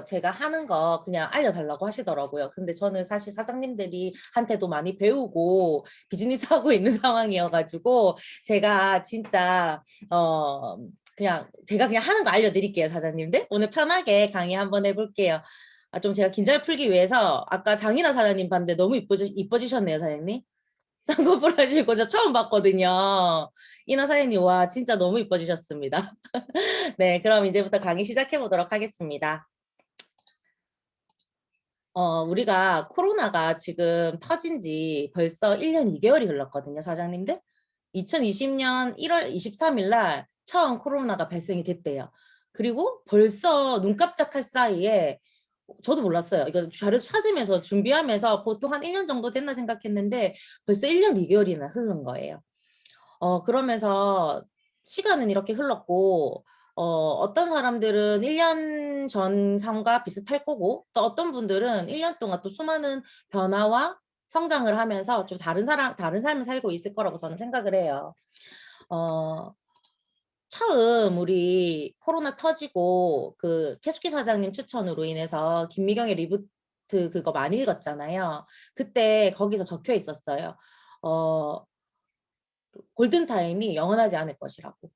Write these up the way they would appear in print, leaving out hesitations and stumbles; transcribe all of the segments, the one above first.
제가 하는 거 그냥 알려달라고 하시더라고요. 근데 저는 사실 사장님들이 한테도 많이 배우고 비즈니스 하고 있는 상황이어가지고 제가 진짜 어 제가 그냥 하는 거 알려드릴게요, 사장님들. 오늘 편하게 강의 한번 해볼게요. 좀 제가 긴장을 풀기 위해서 아까 장인아 사장님 봤는데 너무 이뻐지셨네요, 사장님. 쌍꺼풀 하시고 저 처음 봤거든요. 이나 사장님, 와, 진짜 너무 이뻐지셨습니다. 네, 그럼 이제부터 강의 시작해 보도록 하겠습니다. 우리가 코로나가 지금 터진 지 벌써 1년 2개월이 흘렀거든요, 사장님들. 2020년 1월 23일 날 처음 코로나가 발생이 됐대요. 그리고 벌써 눈 깜짝할 사이에 저도 몰랐어요. 이거 자료 찾으면서 준비하면서 보통 한 1년 정도 됐나 생각했는데 벌써 1년 2개월이나 흐른 거예요. 그러면서 시간은 이렇게 흘렀고, 어떤 사람들은 1년 전 상과 비슷할 거고, 또 어떤 분들은 1년 동안 또 수많은 변화와 성장을 하면서 좀 다른 삶을 살고 있을 거라고 저는 생각을 해요. 어, 처음 우리 코로나 터지고 그 채숙기 사장님 추천으로 인해서 김미경의 리부트 그거 많이 읽었잖아요. 그때 거기서 적혀 있었어요. 어, 골든타임이 영원하지 않을 것이라고.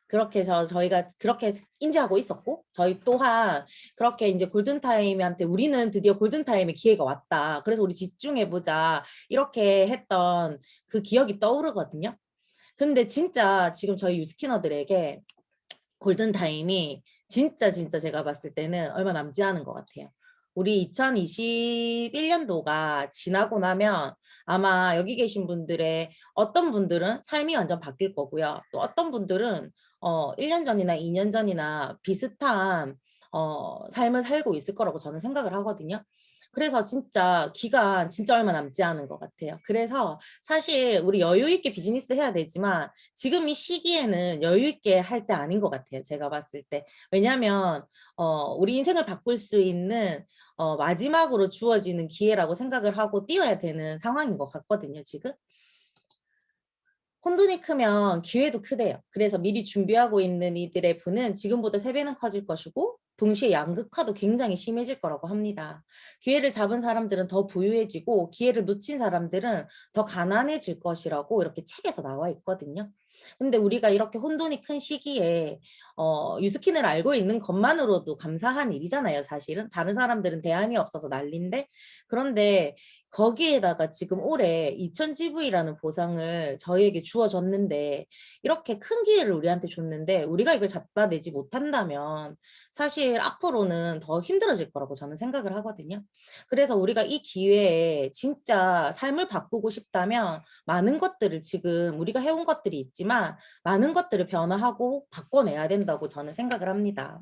그렇게 저희가 그렇게 인지하고 있었고, 저희 또한 그렇게 이제 골든타임한테 우리는 드디어 골든타임의 기회가 왔다. 그래서 우리 집중해보자. 이렇게 했던 그 기억이 떠오르거든요. 근데 진짜 지금 저희 유스키너들에게 골든타임이 진짜 제가 봤을 때는 얼마 남지 않은 것 같아요. 우리 2021년도가 지나고 나면 아마 여기 계신 분들의 어떤 분들은 삶이 완전 바뀔 거고요. 또 어떤 분들은 1년 전이나 2년 전이나 비슷한 삶을 살고 있을 거라고 저는 생각을 하거든요. 그래서 진짜 기간 진짜 얼마 남지 않은 것 같아요. 그래서 사실 우리 여유 있게 비즈니스 해야 되지만 지금 이 시기에는 여유 있게 할 때 아닌 것 같아요. 제가 봤을 때. 왜냐하면 우리 인생을 바꿀 수 있는 마지막으로 주어지는 기회라고 생각을 하고 뛰어야 되는 상황인 것 같거든요. 지금. 혼돈이 크면 기회도 크대요. 그래서 미리 준비하고 있는 이들의 부는 지금보다 3배는 커질 것이고 동시에 양극화도 굉장히 심해질 거라고 합니다. 기회를 잡은 사람들은 더 부유해지고 기회를 놓친 사람들은 더 가난해질 것이라고 이렇게 책에서 나와 있거든요. 근데 우리가 이렇게 혼돈이 큰 시기에 유스킨을 알고 있는 것만으로도 감사한 일이잖아요, 사실은. 다른 사람들은 대안이 없어서 난린데. 그런데 거기에다가 지금 올해 2000GV라는 보상을 저희에게 주어졌는데 이렇게 큰 기회를 우리한테 줬는데 우리가 이걸 잡아내지 못한다면 사실 앞으로는 더 힘들어질 거라고 저는 생각을 하거든요. 그래서 우리가 이 기회에 진짜 삶을 바꾸고 싶다면 많은 것들을 지금 우리가 해온 것들이 있지만 많은 것들을 변화하고 바꿔내야 된다고 저는 생각을 합니다.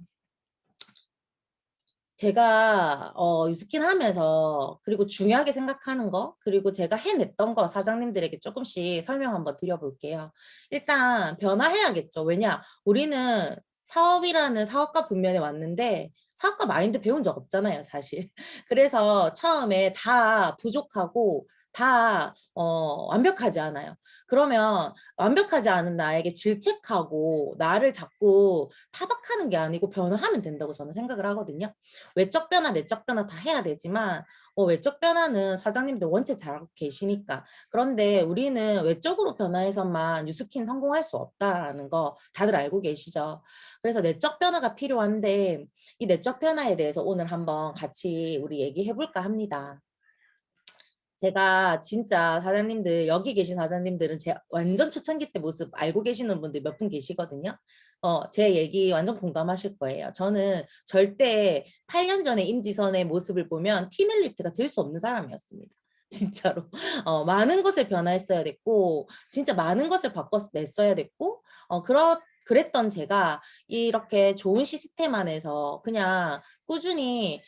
제가 유스킨 하면서 그리고 중요하게 생각하는 거 그리고 제가 해냈던 거 사장님들에게 조금씩 설명 한번 드려볼게요. 일단 변화해야겠죠. 왜냐 우리는 사업이라는 사업가 분면에 왔는데 사업가 마인드 배운 적 없잖아요, 사실. 그래서 처음에 다 부족하고 다 완벽하지 않아요. 그러면 완벽하지 않은 나에게 질책하고 나를 자꾸 타박하는 게 아니고 변화하면 된다고 저는 생각을 하거든요. 외적 변화, 내적 변화 다 해야 되지만 외적 변화는 사장님들 원체 잘하고 계시니까. 그런데 우리는 외적으로 변화해서만 뉴스킨 성공할 수 없다라는 거 다들 알고 계시죠? 그래서 내적 변화가 필요한데 이 내적 변화에 대해서 오늘 한번 같이 우리 얘기해 볼까 합니다. 제가 진짜 사장님들 여기 계신 사장님들은 제 완전 초창기 때 모습 알고 계시는 분들 몇 분 계시거든요. 제 얘기 완전 공감하실 거예요. 저는 절대 8년 전에 임지선의 모습을 보면 팀 엘리트가 될 수 없는 사람이었습니다. 진짜로. 많은 것을 변화했어야 됐고, 진짜 많은 것을 바꿔냈어야 됐고, 그랬던 제가 이렇게 좋은 시스템 안에서 그냥 꾸준히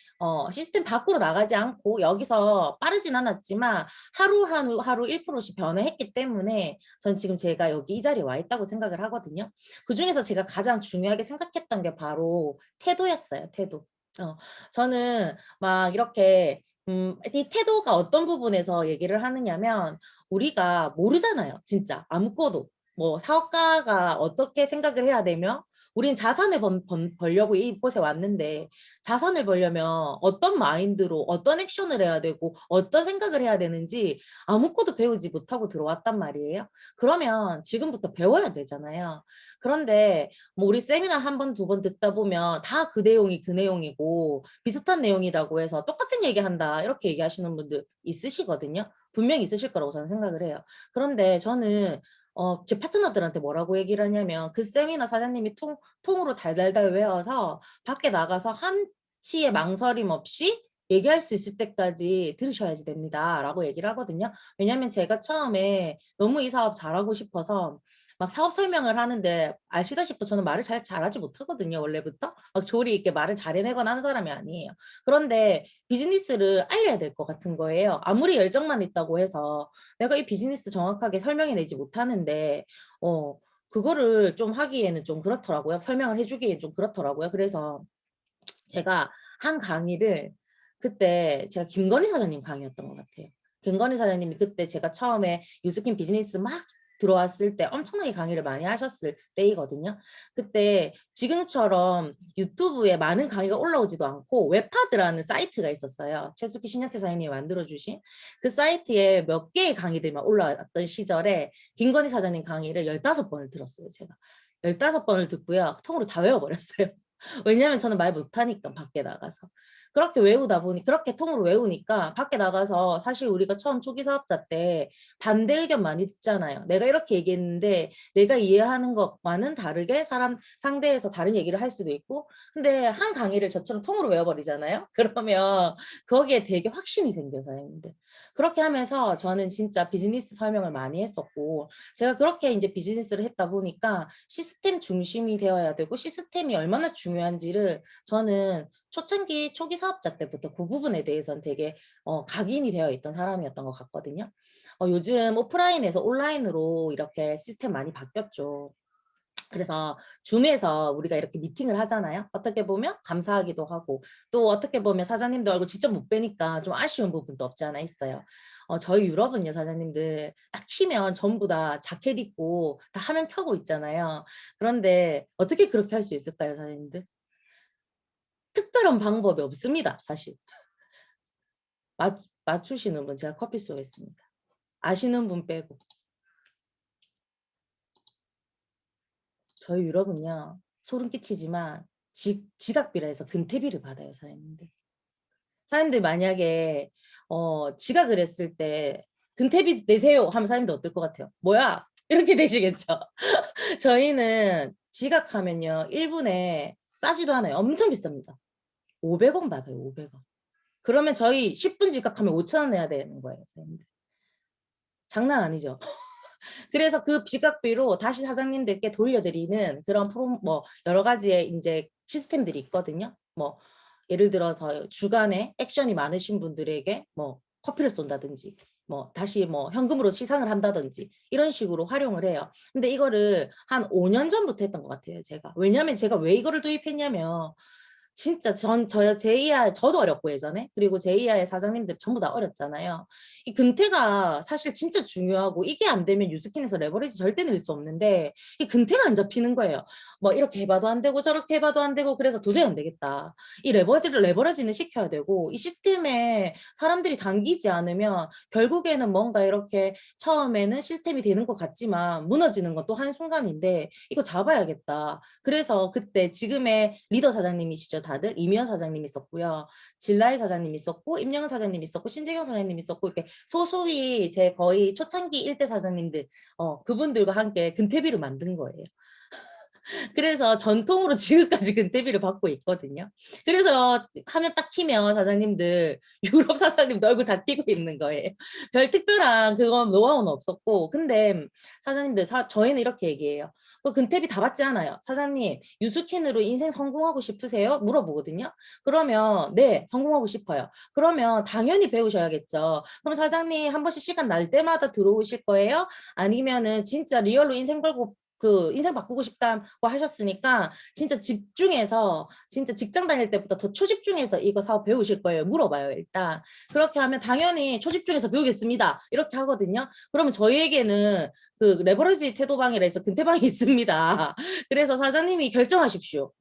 시스템 밖으로 나가지 않고 여기서 빠르진 않았지만 하루 1%씩 변화했기 때문에 전 지금 제가 여기 이 자리에 와 있다고 생각을 하거든요. 그중에서 제가 가장 중요하게 생각했던 게 바로 태도였어요. 태도. 저는 막 이렇게 이 태도가 어떤 부분에서 얘기를 하느냐면 우리가 모르잖아요. 진짜 아무것도. 뭐 사업가가 어떻게 생각을 해야 되며 우린 자산을 벌려고 이곳에 왔는데 자산을 벌려면 어떤 마인드로 어떤 액션을 해야 되고 어떤 생각을 해야 되는지 아무것도 배우지 못하고 들어왔단 말이에요. 그러면 지금부터 배워야 되잖아요. 그런데 뭐 우리 세미나 한 번, 두 번 듣다 보면 다 그 내용이 그 내용이고 비슷한 내용이라고 해서 똑같은 얘기한다 이렇게 얘기하시는 분들 있으시거든요. 분명히 있으실 거라고 저는 생각을 해요. 그런데 저는 제 파트너들한테 뭐라고 얘기를 하냐면 그 세미나 사장님이 통으로 달달달 외워서 밖에 나가서 한치의 망설임 없이 얘기할 수 있을 때까지 들으셔야지 됩니다. 라고 얘기를 하거든요. 왜냐하면 제가 처음에 너무 이 사업 잘하고 싶어서 막 사업 설명을 하는데 아시다시피 저는 말을 잘하지 못하거든요. 원래부터. 막 조리 있게 말을 잘 해내거나 하는 사람이 아니에요. 그런데 비즈니스를 알려야 될 것 같은 거예요. 아무리 열정만 있다고 해서 내가 이 비즈니스 정확하게 설명해내지 못하는데 그거를 좀 하기에는 좀 그렇더라고요. 설명을 해주기에 좀 그렇더라고요. 그래서 제가 한 강의를 그때 제가 김건희 사장님 강의였던 것 같아요. 김건희 사장님이 그때 제가 처음에 유스킨 비즈니스 막 들어왔을 때 엄청나게 강의를 많이 하셨을 때이거든요. 그때 지금처럼 유튜브에 많은 강의가 올라오지도 않고 웹하드라는 사이트가 있었어요. 최숙희 신약태 사장님이 만들어주신 그 사이트에 몇 개의 강의들만 올라왔던 시절에 김건희 사장님 강의를 15번을 들었어요. 제가 15번을 듣고요. 통으로 다 외워버렸어요. 왜냐면 저는 말 못하니까 밖에 나가서 그렇게 외우다 보니 그렇게 통으로 외우니까 밖에 나가서 사실 우리가 처음 초기 사업자 때 반대 의견 많이 듣잖아요. 내가 이렇게 얘기했는데 내가 이해하는 것과는 다르게 사람 상대에서 다른 얘기를 할 수도 있고 근데 한 강의를 저처럼 통으로 외워버리잖아요. 그러면 거기에 되게 확신이 생겨요, 사장님들. 그렇게 하면서 저는 진짜 비즈니스 설명을 많이 했었고 제가 그렇게 이제 비즈니스를 했다 보니까 시스템 중심이 되어야 되고 시스템이 얼마나 중요한지를 저는 초창기 초기 사업자 때부터 그 부분에 대해서는 되게 각인이 되어 있던 사람이었던 것 같거든요. 요즘 오프라인에서 온라인으로 이렇게 시스템 많이 바뀌었죠. 그래서 줌에서 우리가 이렇게 미팅을 하잖아요. 어떻게 보면 감사하기도 하고 또 어떻게 보면 사장님도 얼굴 직접 못 뵈니까 좀 아쉬운 부분도 없지 않아 있어요. 저희 유럽은요 사장님들 딱 키면 전부 다 자켓 입고 다 화면 켜고 있잖아요. 그런데 어떻게 그렇게 할 수 있을까요 사장님들? 특별한 방법이 없습니다 사실. 맞추시는 분 제가 커피 쏘겠습니다. 아시는 분 빼고. 저희 유럽은요 소름 끼치지만 지각비라 해서 근태비를 받아요 사장님들. 사장님들 만약에 지각을 했을 때 근태비 내세요 하면 사장님들 어떨 것 같아요? 뭐야? 이렇게 되시겠죠? 저희는 지각하면요 1분에 싸지도 않아요. 엄청 비쌉니다. 500원 받아요. 500원. 그러면 저희 10분 지각하면 5,000원 내야 되는 거예요. 사장님들. 장난 아니죠? 그래서 그 지각비로 다시 사장님들께 돌려드리는 그런 뭐 여러 가지의 이제 시스템들이 있거든요. 뭐 예를 들어서 주간에 액션이 많으신 분들에게 뭐 커피를 쏜다든지 뭐 다시 뭐 현금으로 시상을 한다든지 이런 식으로 활용을 해요. 근데 이거를 한 5년 전부터 했던 것 같아요, 제가. 왜냐하면 제가 왜 이거를 도입했냐면 진짜 제이아 저도 어렸고 예전에 그리고 제이아의 사장님들 전부 다 어렸잖아요. 이 근태가 사실 진짜 중요하고 이게 안 되면 유스킨에서 레버리지 절대 낼 수 없는데 이 근태가 안 잡히는 거예요. 뭐 이렇게 해봐도 안 되고 저렇게 해봐도 안 되고 그래서 도저히 안 되겠다. 이 레버리지는 시켜야 되고 이 시스템에 사람들이 당기지 않으면 결국에는 뭔가 이렇게 처음에는 시스템이 되는 것 같지만 무너지는 것도 한순간인데 이거 잡아야겠다. 그래서 그때 지금의 리더 사장님이시죠. 다들 이미연 사장님 있었고요. 진라이 사장님 있었고 임영은 사장님 있었고 신재경 사장님 있었고 이렇게 소소히 제 거의 초창기 일대 사장님들 그분들과 함께 근태비를 만든 거예요. 그래서 전통으로 지금까지 근태비를 받고 있거든요. 그래서 화면 딱 키면 사장님들 유럽 사장님도 얼굴 다 띄고 있는 거예요. 별 특별한 그건 노하우는 없었고 근데 사장님들 저희는 이렇게 얘기해요. 그 근태비 다 받지 않아요. 사장님 유스킨으로 인생 성공하고 싶으세요? 물어보거든요. 그러면 네 성공하고 싶어요. 그러면 당연히 배우셔야겠죠. 그럼 사장님 한 번씩 시간 날 때마다 들어오실 거예요? 아니면은 진짜 리얼로 인생 걸고 그 인생 바꾸고 싶다고 하셨으니까 진짜 집중해서 진짜 직장 다닐 때보다 더 초집중해서 이거 사업 배우실 거예요. 물어봐요, 일단. 그렇게 하면 당연히 초집중해서 배우겠습니다. 이렇게 하거든요. 그러면 저희에게는 그 레버리지 태도방이라 해서 근태방이 있습니다. 그래서 사장님이 결정하십시오.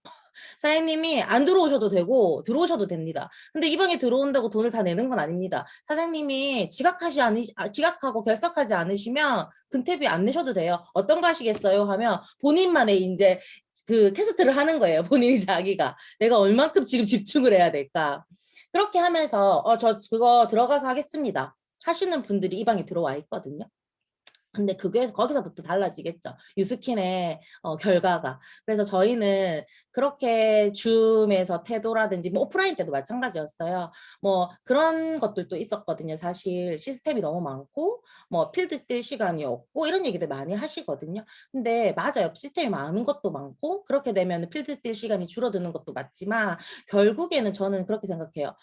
사장님이 안 들어오셔도 되고 들어오셔도 됩니다. 근데 이 방에 들어온다고 돈을 다 내는 건 아닙니다. 사장님이 지각하고 결석하지 않으시면 근태비 안 내셔도 돼요. 어떤 거 하시겠어요? 하면 본인만의 이제 그 테스트를 하는 거예요. 본인이 자기가 내가 얼만큼 지금 집중을 해야 될까. 그렇게 하면서 저 그거 들어가서 하겠습니다. 하시는 분들이 이 방에 들어와 있거든요. 근데 그게 거기서부터 달라지겠죠. 유스킨의 결과가. 그래서 저희는 그렇게 줌에서 태도라든지 뭐 오프라인 때도 마찬가지였어요. 뭐 그런 것들도 있었거든요. 사실 시스템이 너무 많고 뭐 필드 뛸 시간이 없고 이런 얘기들 많이 하시거든요. 근데 맞아요. 시스템이 많은 것도 많고 그렇게 되면 필드 뛸 시간이 줄어드는 것도 맞지만 결국에는 저는 그렇게 생각해요.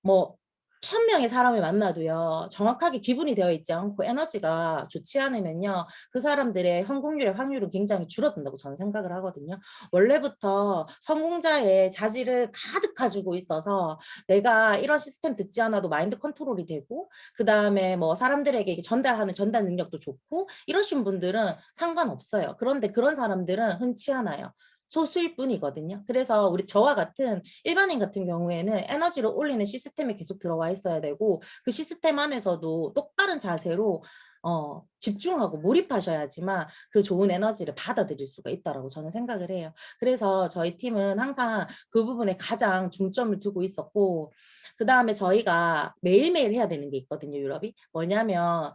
뭐 1000명의 사람을 만나도요. 정확하게 기분이 되어 있지 않고 에너지가 좋지 않으면요. 그 사람들의 성공률의 확률은 굉장히 줄어든다고 저는 생각을 하거든요. 원래부터 성공자의 자질을 가득 가지고 있어서 내가 이런 시스템 듣지 않아도 마인드 컨트롤이 되고 그다음에 뭐 사람들에게 전달하는 전달 능력도 좋고 이러신 분들은 상관없어요. 그런데 그런 사람들은 흔치 않아요. 소수일 뿐이거든요. 그래서 우리 저와 같은 일반인 같은 경우에는 에너지를 올리는 시스템에 계속 들어와 있어야 되고 그 시스템 안에서도 똑바른 자세로 집중하고 몰입하셔야지만 그 좋은 에너지를 받아들일 수가 있다라고 저는 생각을 해요. 그래서 저희 팀은 항상 그 부분에 가장 중점을 두고 있었고 그 다음에 저희가 매일매일 해야 되는 게 있거든요, 유럽이. 뭐냐면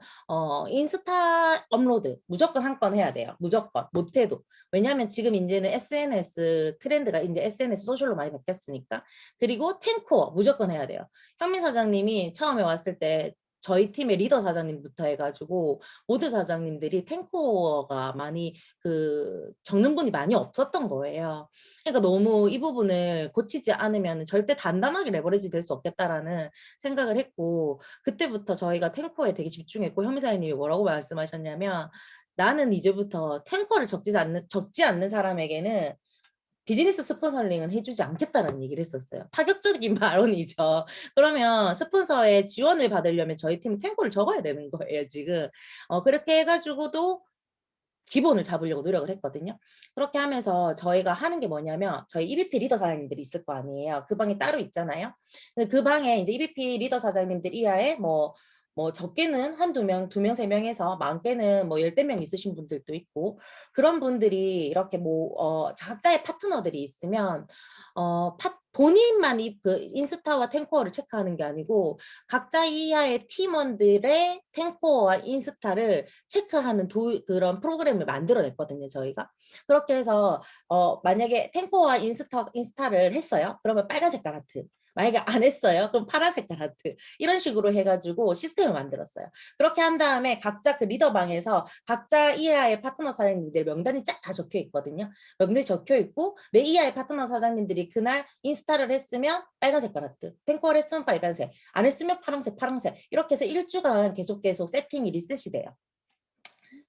인스타 업로드 무조건 한 건 해야 돼요. 무조건 못해도. 왜냐하면 지금 이제는 SNS 트렌드가 이제 SNS 소셜로 많이 바뀌었으니까. 그리고 텐코어 무조건 해야 돼요. 현민 사장님이 처음에 왔을 때 저희 팀의 리더 사장님부터 해가지고 모든 사장님들이 탱코어가 많이 그 적는 분이 많이 없었던 거예요. 그러니까 너무 이 부분을 고치지 않으면 절대 단단하게 레버리지 될 수 없겠다라는 생각을 했고 그때부터 저희가 탱코어에 되게 집중했고 현미 사장님이 뭐라고 말씀하셨냐면 나는 이제부터 탱커를 적지 않는 사람에게는 비즈니스 스폰서링은 해주지 않겠다는 얘기를 했었어요. 파격적인 발언이죠. 그러면 스폰서의 지원을 받으려면 저희 팀은 탱커를 적어야 되는 거예요, 지금. 그렇게 해가지고도 기본을 잡으려고 노력을 했거든요. 그렇게 하면서 저희가 하는 게 뭐냐면 저희 EBP 리더 사장님들이 있을 거 아니에요. 그 방에 따로 있잖아요. 근데 그 방에 이제 EBP 리더 사장님들 이하에 뭐 적게는 한두 명, 두 명, 세 명에서 많게는 뭐 열댓 명 있으신 분들도 있고 그런 분들이 이렇게 뭐 각자의 파트너들이 있으면 본인만이 그 인스타와 탱코어를 체크하는 게 아니고 각자 이하의 팀원들의 탱코어와 인스타를 체크하는 그런 프로그램을 만들어냈거든요, 저희가. 그렇게 해서 만약에 탱코어와 인스타를 했어요. 그러면 빨간 색깔 하트. 만약에 안 했어요. 그럼 파란 색깔 하트. 이런 식으로 해가지고 시스템을 만들었어요. 그렇게 한 다음에 각자 그 리더방에서 각자 이하의 파트너 사장님들 명단이 쫙 다 적혀 있거든요. 명단이 적혀 있고 내 이하의 파트너 사장님들이 그날 인스타를 했으면 빨간 색깔 하트, 탱커를 했으면 빨간색, 안 했으면 파란색, 파란색 이렇게 해서 일주간 계속 세팅이 리셋이 돼요.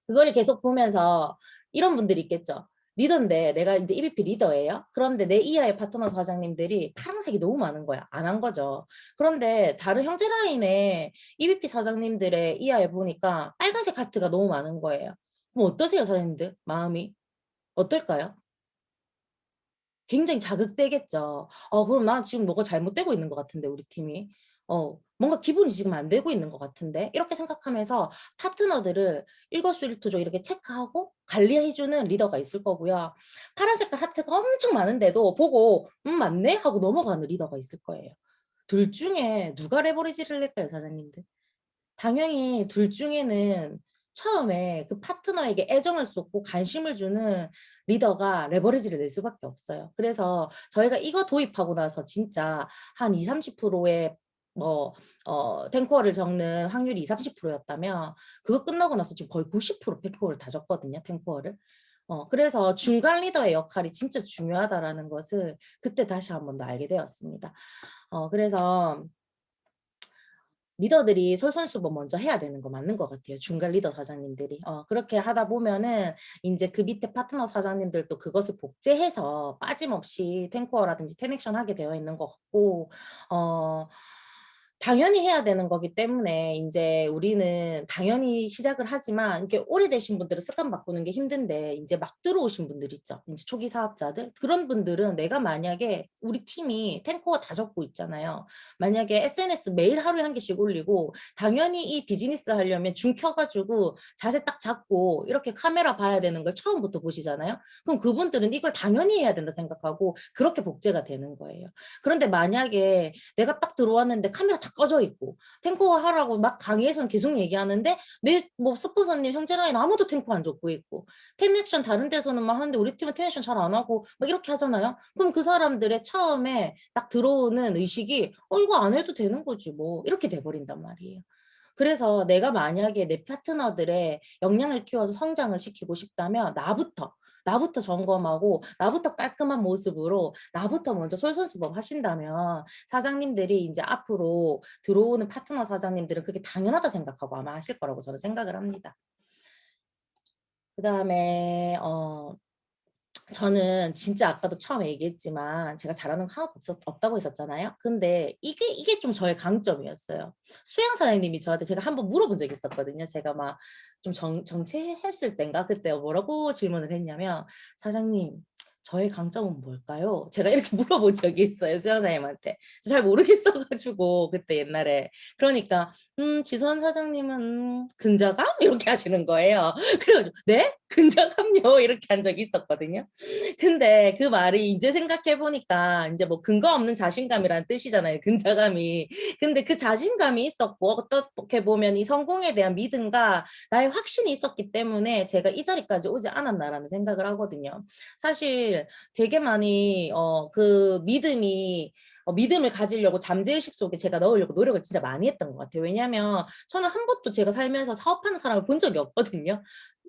그걸 계속 보면서 이런 분들이 있겠죠. 리더인데 내가 이제 EVP 리더예요. 그런데 내 이하의 파트너 사장님들이 파란색이 너무 많은 거야. 안 한 거죠. 그런데 다른 형제 라인의 EVP 사장님들의 이하에 보니까 빨간색 하트가 너무 많은 거예요. 그럼 어떠세요, 사장님들? 마음이 어떨까요? 굉장히 자극되겠죠. 그럼 나 지금 뭐가 잘못되고 있는 것 같은데, 우리 팀이. 뭔가 기분이 지금 안 되고 있는 것 같은데. 이렇게 생각하면서 파트너들을 일거수일투족 이렇게 체크하고 관리해주는 리더가 있을 거고요. 파란 색깔 하트가 엄청 많은데도 보고, 맞네? 하고 넘어가는 리더가 있을 거예요. 둘 중에 누가 레버리지를 낼까요, 사장님들? 당연히 둘 중에는 처음에 그 파트너에게 애정을 쏟고 관심을 주는 리더가 레버리지를 낼 수밖에 없어요. 그래서 저희가 이거 도입하고 나서 진짜 한 2, 30%의 뭐, 탱커를 적는 확률이 2, 30%였다면 그거 끝나고 나서 지금 거의 90% 탱커를 다 적거든요, 탱커를. 그래서 중간 리더의 역할이 진짜 중요하다라는 것을 그때 다시 한 번 더 알게 되었습니다. 그래서 리더들이 솔선수범 먼저 해야 되는 거 맞는 것 같아요. 중간 리더 사장님들이. 그렇게 하다 보면은 이제 그 밑에 파트너 사장님들도 그것을 복제해서 빠짐없이 탱코어라든지 텐액션 하게 되어 있는 것 같고, 어, 당연히 해야 되는 거기 때문에 이제 우리는 당연히 시작을 하지만 이렇게 오래되신 분들은 습관 바꾸는 게 힘든데 이제 막 들어오신 분들 있죠. 이제 초기 사업자들. 그런 분들은 내가 만약에 우리 팀이 탱코어 다 적고 있잖아요. 만약에 SNS 매일 하루에 한 개씩 올리고 당연히 이 비즈니스 하려면 줌 켜가지고 자세 딱 잡고 이렇게 카메라 봐야 되는 걸 처음부터 보시잖아요. 그럼 그분들은 이걸 당연히 해야 된다 생각하고 그렇게 복제가 되는 거예요. 그런데 만약에 내가 딱 들어왔는데 카메라 다 꺼져 있고 탱커 하라고 막 강의에서는 계속 얘기하는데 내 뭐 스포서님 현재라인 아무도 탱커 안 줬고 있고 텐액션 다른 데서는 막 하는데 우리 팀은 텐액션 잘 안 하고 막 이렇게 하잖아요. 그럼 그 사람들의 처음에 딱 들어오는 의식이 이거 안 해도 되는 거지 뭐 이렇게 돼버린단 말이에요. 그래서 내가 만약에 내 파트너들의 역량을 키워서 성장을 시키고 싶다면 나부터 점검하고 나부터 깔끔한 모습으로 나부터 먼저 솔선수범 하신다면 사장님들이 이제 앞으로 들어오는 파트너 사장님들은 그게 당연하다 생각하고 아마 하실 거라고 저는 생각을 합니다. 그다음에 저는 진짜 아까도 처음에 얘기했지만 제가 잘하는 거 하나도 없다고 했었잖아요. 근데 이게 좀 저의 강점이었어요. 수양 사장님이 저한테 제가 한번 물어본 적이 있었거든요. 제가 막 좀 정체했을 땐가 그때 뭐라고 질문을 했냐면 사장님 저의 강점은 뭘까요? 제가 이렇게 물어본 적이 있어요. 수양 사장님한테. 잘 모르겠어가지고 그때 옛날에. 그러니까 지선 사장님은 근자감? 이렇게 하시는 거예요. 그래가지고 네? 근자감요? 이렇게 한 적이 있었거든요. 근데 그 말이 이제 생각해보니까 이제 뭐 근거 없는 자신감이라는 뜻이잖아요. 근자감이. 근데 그 자신감이 있었고 어떻게 보면 이 성공에 대한 믿음과 나의 확신이 있었기 때문에 제가 이 자리까지 오지 않았나라는 생각을 하거든요. 사실 되게 많이 그 믿음을 가지려고 잠재의식 속에 제가 넣으려고 노력을 진짜 많이 했던 것 같아요. 왜냐하면 저는 한 번도 제가 살면서 사업하는 사람을 본 적이 없거든요.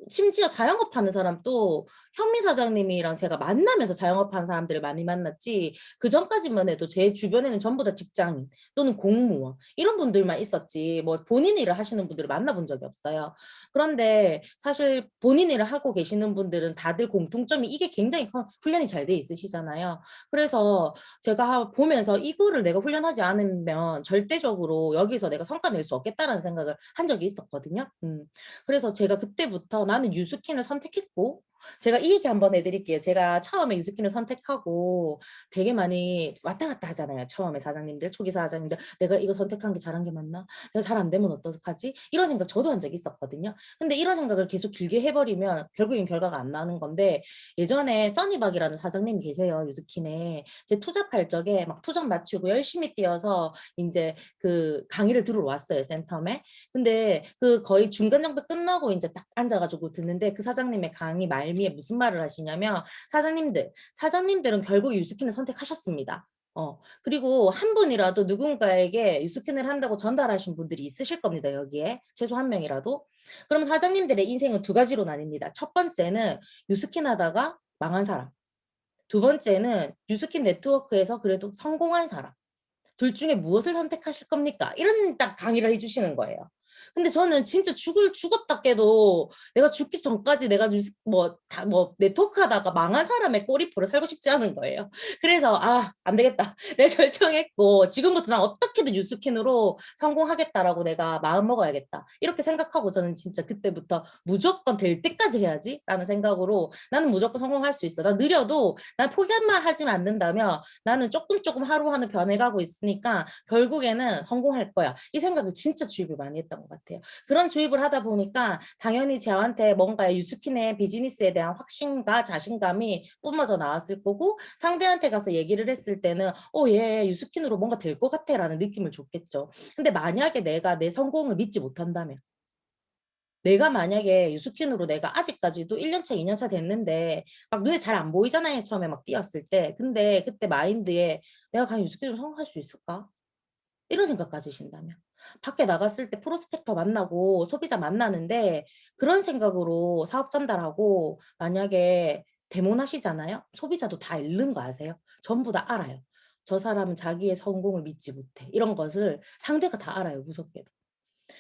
심지어 자영업하는 사람도 현미 사장님이랑 제가 만나면서 자영업하는 사람들을 많이 만났지 그 전까지만 해도 제 주변에는 전부 다 직장인 또는 공무원 이런 분들만 있었지 뭐 본인 일을 하시는 분들을 만나본 적이 없어요. 그런데 사실 본인 일을 하고 계시는 분들은 다들 공통점이 이게 굉장히 훈련이 잘 돼 있으시잖아요. 그래서 제가 보면서 이거를 내가 훈련하지 않으면 절대적으로 여기서 내가 성과 낼 수 없겠다라는 생각을 한 적이 있었거든요. 그래서 제가 그때부터 나는 유스킨을 선택했고 제가 이 얘기 한번 해드릴게요. 제가 처음에 유스킨을 선택하고 되게 많이 왔다 갔다 하잖아요. 처음에 사장님들, 초기 사장님들 내가 이거 선택한 게 잘한 게 맞나? 내가 잘 안 되면 어떡하지? 이런 생각 저도 한 적이 있었거든요. 근데 이런 생각을 계속 길게 해버리면 결국엔 결과가 안 나는 건데 예전에 써니박이라는 사장님이 계세요. 유스킨에. 제 투잡할 적에 막 투잡 마치고 열심히 뛰어서 이제 그 강의를 들으러 왔어요. 센텀에. 근데 그 거의 중간 정도 끝나고 이제 딱 앉아가지고 듣는데 그 사장님의 강의 말미에 무슨 말을 하시냐면 사장님들은 결국 유스킨을 선택하셨습니다. 그리고 한 분이라도 누군가에게 유스킨을 한다고 전달하신 분들이 있으실 겁니다. 여기에 최소 한 명이라도. 그럼 사장님들의 인생은 두 가지로 나뉩니다. 첫 번째는 유스킨 하다가 망한 사람. 두 번째는 유스킨 네트워크에서 그래도 성공한 사람. 둘 중에 무엇을 선택하실 겁니까? 이런 딱 강의를 해주시는 거예요. 근데 저는 진짜 죽었다 깨도 내가 죽기 전까지 내가 네트워크 하다가 망한 사람의 꼬리표를 살고 싶지 않은 거예요. 그래서, 안 되겠다. 내가 결정했고, 지금부터 난 어떻게든 유스킨으로 성공하겠다라고 내가 마음 먹어야겠다. 이렇게 생각하고 저는 진짜 그때부터 무조건 될 때까지 해야지 라는 생각으로 나는 무조건 성공할 수 있어. 나 느려도 난 포기만 하지 않는다면 나는 조금 하루하루 변해가고 있으니까 결국에는 성공할 거야. 이 생각을 진짜 주입을 많이 했던 것 같아요. 그런 주입을 하다 보니까 당연히 저한테 뭔가 유스킨의 비즈니스에 대한 확신과 자신감이 뿜어져 나왔을 거고 상대한테 가서 얘기를 했을 때는 얘 유스킨으로 뭔가 될 것 같아 라는 느낌을 줬겠죠. 근데 만약에 내가 내 성공을 믿지 못한다면 내가 만약에 유스킨으로 내가 아직까지도 1년차, 2년차 됐는데 막 눈에 잘 안 보이잖아요. 처음에 막 뛰었을 때. 근데 그때 마인드에 내가 과연 유스킨으로 성공할 수 있을까? 이런 생각 가지신다면. 밖에 나갔을 때 프로스펙터 만나고 소비자 만나는데 그런 생각으로 사업 전달하고 만약에 데모하시잖아요. 소비자도 다 읽는 거 아세요? 전부 다 알아요. 저 사람은 자기의 성공을 믿지 못해. 이런 것을 상대가 다 알아요, 무섭게도.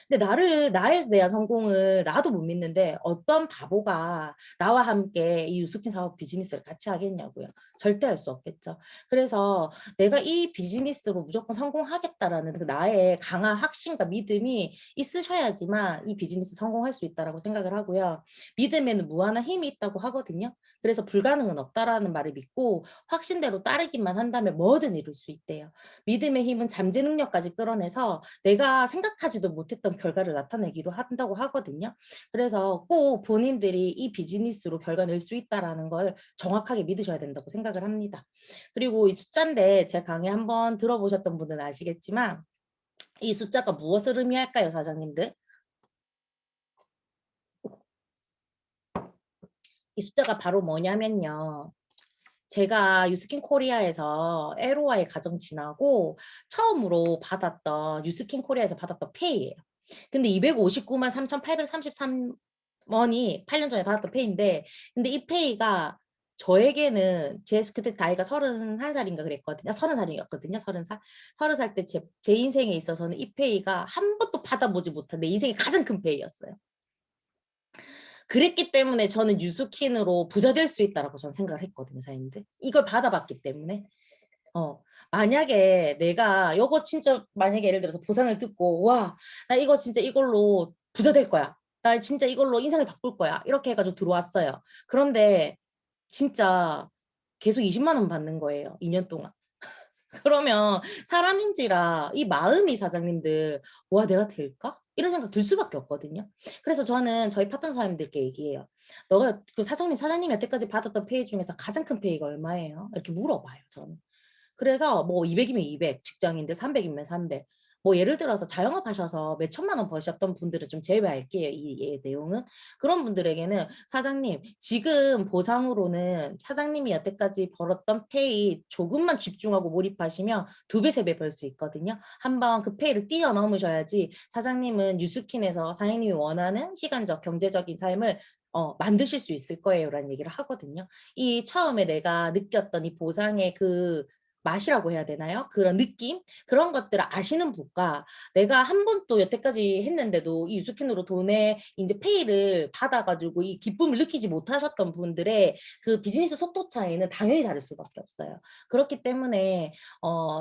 근데 나에 대한 성공을 나도 못 믿는데 어떤 바보가 나와 함께 이 유스킨 사업 비즈니스를 같이 하겠냐고요. 절대 할 수 없겠죠. 그래서 내가 이 비즈니스로 무조건 성공하겠다라는 그 나의 강한 확신과 믿음이 있으셔야지만 이 비즈니스 성공할 수 있다라고 생각을 하고요. 믿음에는 무한한 힘이 있다고 하거든요. 그래서 불가능은 없다라는 말을 믿고 확신대로 따르기만 한다면 뭐든 이룰 수 있대요. 믿음의 힘은 잠재 능력까지 끌어내서 내가 생각하지도 못했던 결과를 나타내기도 한다고 하거든요. 그래서 꼭 본인들이 이 비즈니스로 결과 낼 수 있다라는 걸 정확하게 믿으셔야 된다고 생각을 합니다. 그리고 이 숫자인데 제 강의 한번 들어보셨던 분들은 아시겠지만 이 숫자가 무엇을 의미할까요, 사장님들? 이 숫자가 바로 뭐냐면요. 제가 유스킨 코리아에서 LOI 과정 지나고 처음으로 받았던 유스킨 코리아에서 받았던 페이예요. 근데 259만 3,833원이 8년 전에 받았던 페이인데 근데 이 페이가 저에게는 제 그때 나이가 31살인가 그랬거든요. 30살이었거든요. 30살. 30살 때 제 인생에 있어서는 이 페이가 한 번도 받아보지 못한 내 인생의 가장 큰 페이였어요. 그랬기 때문에 저는 유스킨으로 부자 될 수 있다라고 저는 생각을 했거든요, 사장님들. 이걸 받아봤기 때문에. 만약에 내가 이거 진짜 만약에 예를 들어서 보상을 듣고 와, 나 이거 진짜 이걸로 부자 될 거야. 나 진짜 이걸로 인생을 바꿀 거야. 이렇게 해가지고 들어왔어요. 그런데 진짜 계속 20만 원 받는 거예요. 2년 동안. 그러면 사람인지라 이 마음이 사장님들 와 내가 될까? 이런 생각 들 수밖에 없거든요. 그래서 저는 저희 파트너 사장님들께 얘기해요. 너가 그 사장님이 여태까지 받았던 페이 중에서 가장 큰 페이가 얼마예요? 이렇게 물어봐요, 저는. 그래서 뭐 200이면 200, 직장인데 300이면 300. 뭐 예를 들어서 자영업 하셔서 몇 천만 원 버셨던 분들은 좀 제외할게요. 이 내용은. 그런 분들에게는 사장님, 지금 보상으로는 사장님이 여태까지 벌었던 페이 조금만 집중하고 몰입하시면 2배, 3배 벌 수 있거든요. 한번 그 페이를 뛰어넘으셔야지 사장님은 뉴스킨에서 사장님이 원하는 시간적, 경제적인 삶을 만드실 수 있을 거예요. 라는 얘기를 하거든요. 이 처음에 내가 느꼈던 이 보상의 그 맛이라고 해야 되나요? 그런 느낌? 그런 것들을 아시는 분과 내가 한 번도 여태까지 했는데도 이 유스킨으로 돈에 이제 페이를 받아가지고 이 기쁨을 느끼지 못하셨던 분들의 그 비즈니스 속도 차이는 당연히 다를 수밖에 없어요. 그렇기 때문에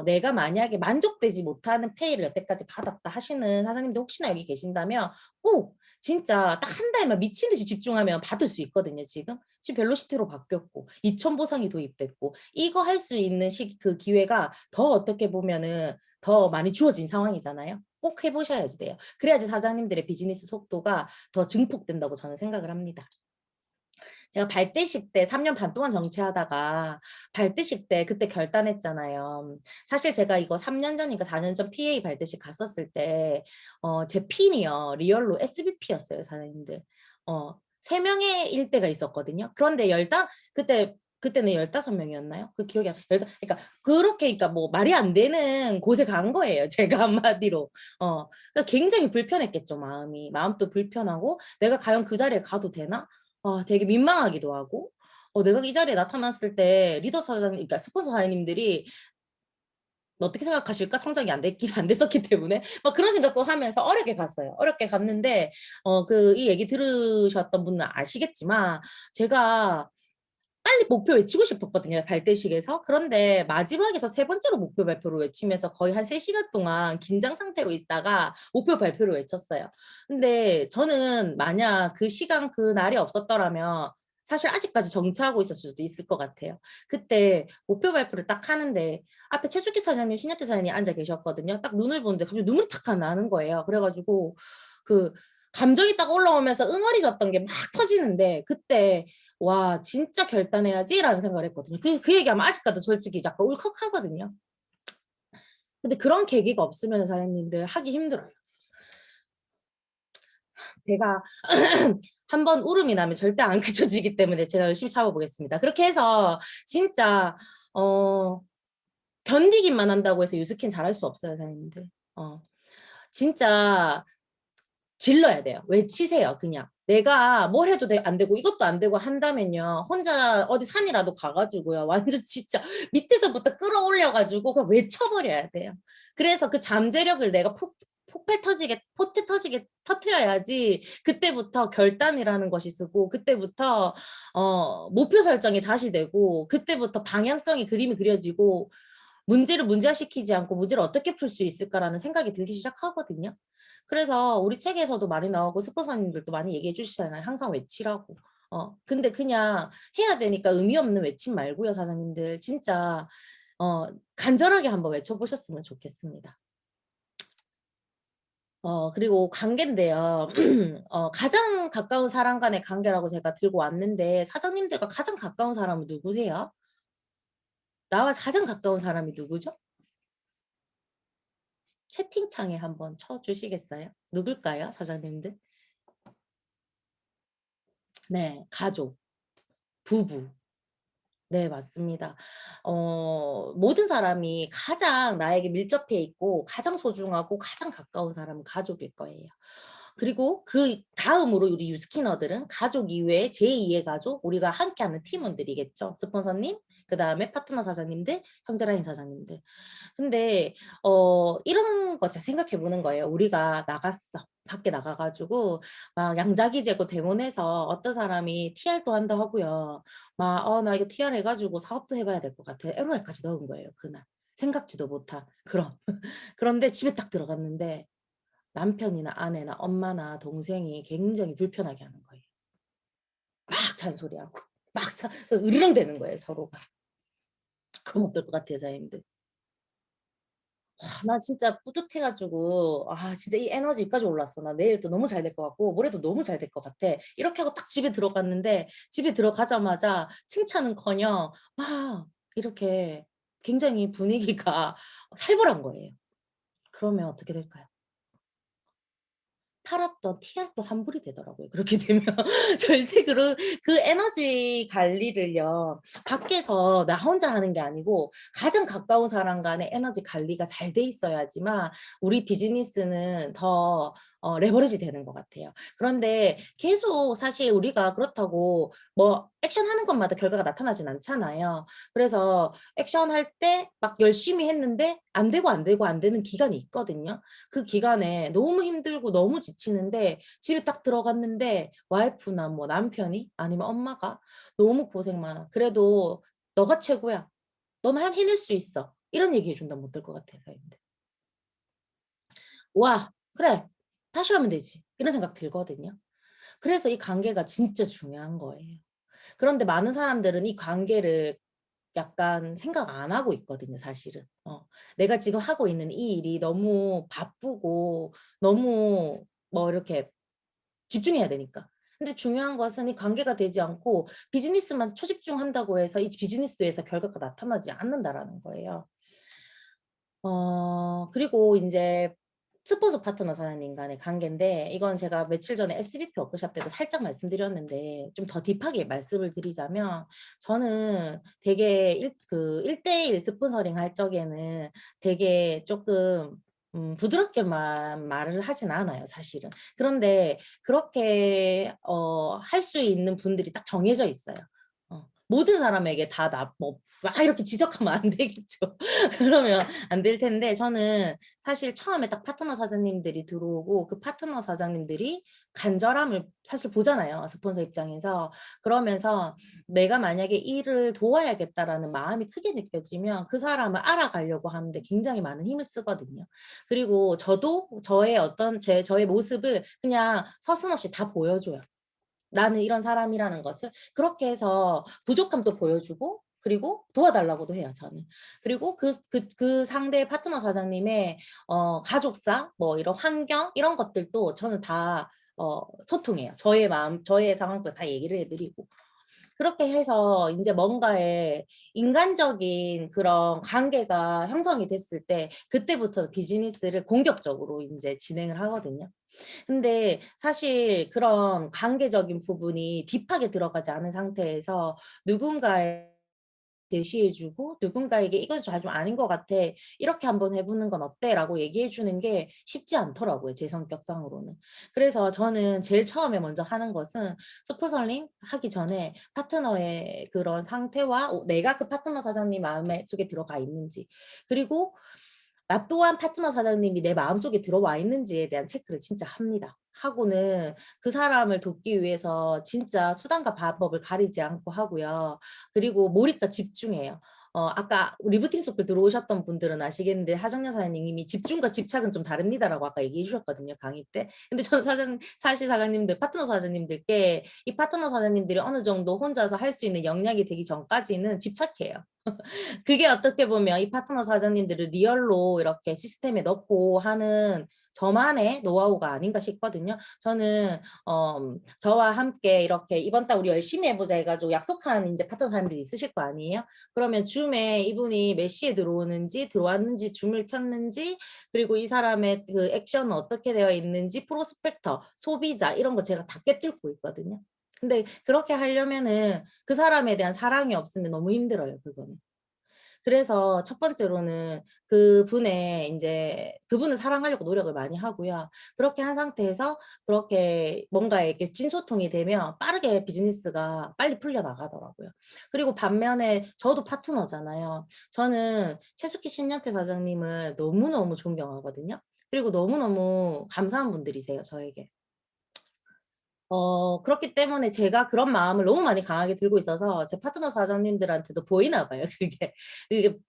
내가 만약에 만족되지 못하는 페이를 여태까지 받았다 하시는 사장님들 혹시나 여기 계신다면 꼭 진짜 딱 한 달만 미친 듯이 집중하면 받을 수 있거든요, 지금. 지금 벨로시티로 바뀌었고, 2천 보상이 도입됐고, 이거 할 수 있는 그 기회가 더 어떻게 보면은 더 많이 주어진 상황이잖아요. 꼭 해보셔야지 돼요. 그래야지 사장님들의 비즈니스 속도가 더 증폭된다고 저는 생각을 합니다. 제가 발대식 때 3년 반 동안 정치하다가 발대식 때 그때 결단했잖아요. 사실 제가 이거 3년 전인가 4년 전 PA 발대식 갔었을 때 제 핀이요. 리얼로 SBP였어요, 사장님들. 3명의 일대가 있었거든요. 그런데 그때는 15명이었나요? 그 기억이 안, 그러니까 그렇게, 그러니까 뭐 말이 안 되는 곳에 간 거예요. 제가 한마디로. 그러니까 굉장히 불편했겠죠, 마음이. 마음도 불편하고, 내가 과연 그 자리에 가도 되나? 되게 민망하기도 하고, 내가 이 자리에 나타났을 때 리더 사장님, 그러니까 스폰서 사장님들이 어떻게 생각하실까? 성장이 안 됐었기 때문에 막 그런 생각도 하면서 어렵게 갔어요. 어렵게 갔는데 이 얘기 들으셨던 분은 아시겠지만 제가 빨리 목표 외치고 싶었거든요. 발대식에서. 그런데 마지막에서 세 번째로 목표 발표를 외치면서 거의 한 3시간 동안 긴장 상태로 있다가 목표 발표를 외쳤어요. 근데 저는 만약 그 시간 그 날이 없었더라면 사실 아직까지 정치하고 있었을 수도 있을 것 같아요. 그때 목표 발표를 딱 하는데 앞에 최수기 사장님, 신여태 사장님이 앉아 계셨거든요. 딱 눈을 보는데 갑자기 눈물이 탁 나는 거예요. 그래가지고 그 감정이 딱 올라오면서 응어리졌던 게 막 터지는데 그때 와 진짜 결단해야지라는 생각을 했거든요. 그 얘기하면 아직까지 솔직히 약간 울컥하거든요. 근데 그런 계기가 없으면 사장님들 하기 힘들어요. 제가 한번 울음이 나면 절대 안 그쳐지기 때문에 제가 열심히 참아보겠습니다. 그렇게 해서 진짜 견디기만 한다고 해서 유스킨 잘할 수 없어요, 사장님들. 진짜 질러야 돼요. 외치세요, 그냥. 내가 뭘 해도 안 되고 이것도 안 되고 한다면요. 혼자 어디 산이라도 가가지고요. 완전 진짜 밑에서부터 끌어올려가지고 그냥 외쳐버려야 돼요. 그래서 그 잠재력을 내가 폭발 터지게, 포테 터지게 터트려야지 그때부터 결단이라는 것이 쓰고 그때부터 목표 설정이 다시 되고 그때부터 방향성이 그림이 그려지고 문제를 문제화시키지 않고 문제를 어떻게 풀 수 있을까라는 생각이 들기 시작하거든요. 그래서 우리 책에서도 많이 나오고 스폰서님들도 많이 얘기해 주시잖아요. 항상 외치라고. 근데 그냥 해야 되니까 의미 없는 외침 말고요, 사장님들. 진짜 간절하게 한번 외쳐보셨으면 좋겠습니다. 그리고 관계인데요. 가장 가까운 사람 간의 관계라고 제가 들고 왔는데 사장님들과 가장 가까운 사람은 누구세요? 나와 가장 가까운 사람이 누구죠? 채팅창에 한번 쳐주시겠어요? 누굴까요, 사장님들? 네, 가족, 부부. 네, 맞습니다. 모든 사람이 가장 나에게 밀접해 있고 가장 소중하고 가장 가까운 사람은 가족일 거예요. 그리고 그 다음으로 우리 유스키너들은 가족 이외에 제2의 가족, 우리가 함께하는 팀원들이겠죠. 스폰서님, 그 다음에 파트너 사장님들, 형제라인 사장님들. 근데 이런 거 제가 생각해 보는 거예요. 우리가 나갔어. 밖에 나가가지고 막 양자기 재고 대본해서 어떤 사람이 TR도 한다 하고요. 막 나 이거 TR 해가지고 사업도 해봐야 될 것 같아. LOI까지 넣은 거예요. 그날. 생각지도 못한 그런. 그런데 집에 딱 들어갔는데 남편이나 아내나 엄마나 동생이 굉장히 불편하게 하는 거예요. 막 잔소리하고 막 으르렁대는 거예요, 서로가. 그럼 어떨 것 같아요, 사장님들? 나 진짜 뿌듯해가지고 진짜 이 에너지 여기까지 올랐어. 나 내일 또 너무 잘 될 것 같고 모레도 너무 잘 될 것 같아. 이렇게 하고 딱 집에 들어갔는데 집에 들어가자마자 칭찬은커녕 막 이렇게 굉장히 분위기가 살벌한 거예요. 그러면 어떻게 될까요? 팔았던 TR도 환불이 되더라고요. 그렇게 되면 절대 그 에너지 관리를요. 밖에서 나 혼자 하는 게 아니고 가장 가까운 사람 간의 에너지 관리가 잘 돼 있어야지만 우리 비즈니스는 더 레버리지 되는 것 같아요. 그런데 계속 사실 우리가 그렇다고 뭐 액션 하는 것마다 결과가 나타나진 않잖아요. 그래서 액션 할 때 막 열심히 했는데 안 되고 안 되고 안 되는 기간이 있거든요. 그 기간에 너무 힘들고 너무 지치는데 집에 딱 들어갔는데 와이프나 뭐 남편이 아니면 엄마가 너무 고생 많아. 그래도 너가 최고야. 너는 해낼 수 있어. 이런 얘기 해준다면 어떨 것 같아요, 사연들. 와, 그래. 다시 하면 되지. 이런 생각 들거든요. 그래서 이 관계가 진짜 중요한 거예요. 그런데 많은 사람들은 이 관계를 약간 생각 안 하고 있거든요, 사실은. 내가 지금 하고 있는 이 일이 너무 바쁘고 너무 뭐 이렇게 집중해야 되니까. 근데 중요한 것은 이 관계가 되지 않고 비즈니스만 초집중한다고 해서 이 비즈니스에서 결과가 나타나지 않는다라는 거예요. 그리고 이제 스포츠 파트너 사장님 간의 관계인데 이건 제가 며칠 전에 SBP 워크숍 때도 살짝 말씀드렸는데 좀 더 딥하게 말씀을 드리자면 저는 되게 1대1 스폰서링 할 적에는 되게 조금 부드럽게만 말을 하진 않아요, 사실은. 그런데 그렇게 할 수 있는 분들이 딱 정해져 있어요. 모든 사람에게 막 이렇게 지적하면 안 되겠죠. 그러면 안 될 텐데 저는 사실 처음에 딱 파트너 사장님들이 들어오고 그 파트너 사장님들이 간절함을 사실 보잖아요. 스폰서 입장에서. 그러면서 내가 만약에 일을 도와야겠다라는 마음이 크게 느껴지면 그 사람을 알아가려고 하는데 굉장히 많은 힘을 쓰거든요. 그리고 저도 저의 저의 모습을 그냥 서슴없이 다 보여줘요. 나는 이런 사람이라는 것을 그렇게 해서 부족함도 보여주고 그리고 도와달라고도 해요, 저는. 그리고 그 상대 파트너 사장님의 가족사, 뭐 이런 환경 이런 것들도 저는 다 소통해요. 저의 마음, 저의 상황도 다 얘기를 해드리고. 그렇게 해서 이제 뭔가의 인간적인 그런 관계가 형성이 됐을 때 그때부터 비즈니스를 공격적으로 이제 진행을 하거든요. 근데 사실 그런 관계적인 부분이 딥하게 들어가지 않은 상태에서 누군가의 제시해주고 누군가에게 이건 좀 아닌 것 같아. 이렇게 한번 해보는 건 어때? 라고 얘기해주는 게 쉽지 않더라고요. 제 성격상으로는. 그래서 저는 제일 처음에 먼저 하는 것은 스포설링 하기 전에 파트너의 그런 상태와 내가 그 파트너 사장님 마음에 속에 들어가 있는지 그리고 나 또한 파트너 사장님이 내 마음속에 들어와 있는지에 대한 체크를 진짜 합니다. 하고는 그 사람을 돕기 위해서 진짜 수단과 방법을 가리지 않고 하고요. 그리고 몰입과 집중해요. 아까 리프팅 스쿨 들어오셨던 분들은 아시겠는데 하정연 사장님이 집중과 집착은 좀 다릅니다라고 아까 얘기해 주셨거든요. 강의 때. 근데 저는 사실 사장님들, 파트너 사장님들께 이 파트너 사장님들이 어느 정도 혼자서 할 수 있는 역량이 되기 전까지는 집착해요. 그게 어떻게 보면 이 파트너 사장님들을 리얼로 이렇게 시스템에 넣고 하는 저만의 노하우가 아닌가 싶거든요. 저는 저와 함께 이렇게 이번 달 우리 열심히 해보자 해가지고 약속한 이제 파트너 사장님들이 있으실 거 아니에요? 그러면 줌에 이분이 몇 시에 들어오는지 들어왔는지 줌을 켰는지 그리고 이 사람의 그 액션은 어떻게 되어 있는지 프로스펙터, 소비자 이런 거 제가 다 꿰뚫고 있거든요. 근데 그렇게 하려면은 그 사람에 대한 사랑이 없으면 너무 힘들어요, 그거는. 그래서 첫 번째로는 그분의 이제 그분을 사랑하려고 노력을 많이 하고요. 그렇게 한 상태에서 그렇게 뭔가 이렇게 진소통이 되면 빠르게 비즈니스가 빨리 풀려 나가더라고요. 그리고 반면에 저도 파트너잖아요. 저는 최숙희 신년태 사장님을 너무너무 존경하거든요. 그리고 너무너무 감사한 분들이세요, 저에게. 그렇기 때문에 제가 그런 마음을 너무 많이 강하게 들고 있어서 제 파트너 사장님들한테도 보이나 봐요. 이게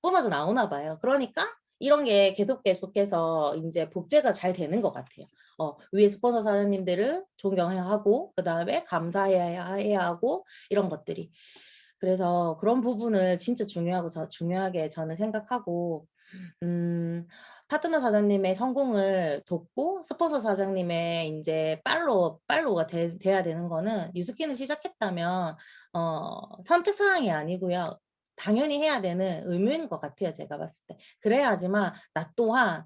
뿜어져 나오나 봐요. 그러니까 이런 게 계속해서 이제 복제가 잘 되는 것 같아요. 위에 스폰서 사장님들을 존경해야 하고 그다음에 감사해야 하고 이런 것들이. 그래서 그런 부분을 진짜 중요하게 저는 생각하고 파트너 사장님의 성공을 돕고 스폰서 사장님의 이제 팔로우가 돼야 되는 거는 뉴스키는 시작했다면 선택 사항이 아니고요. 당연히 해야 되는 의무인 것 같아요. 제가 봤을 때. 그래야지만 나 또한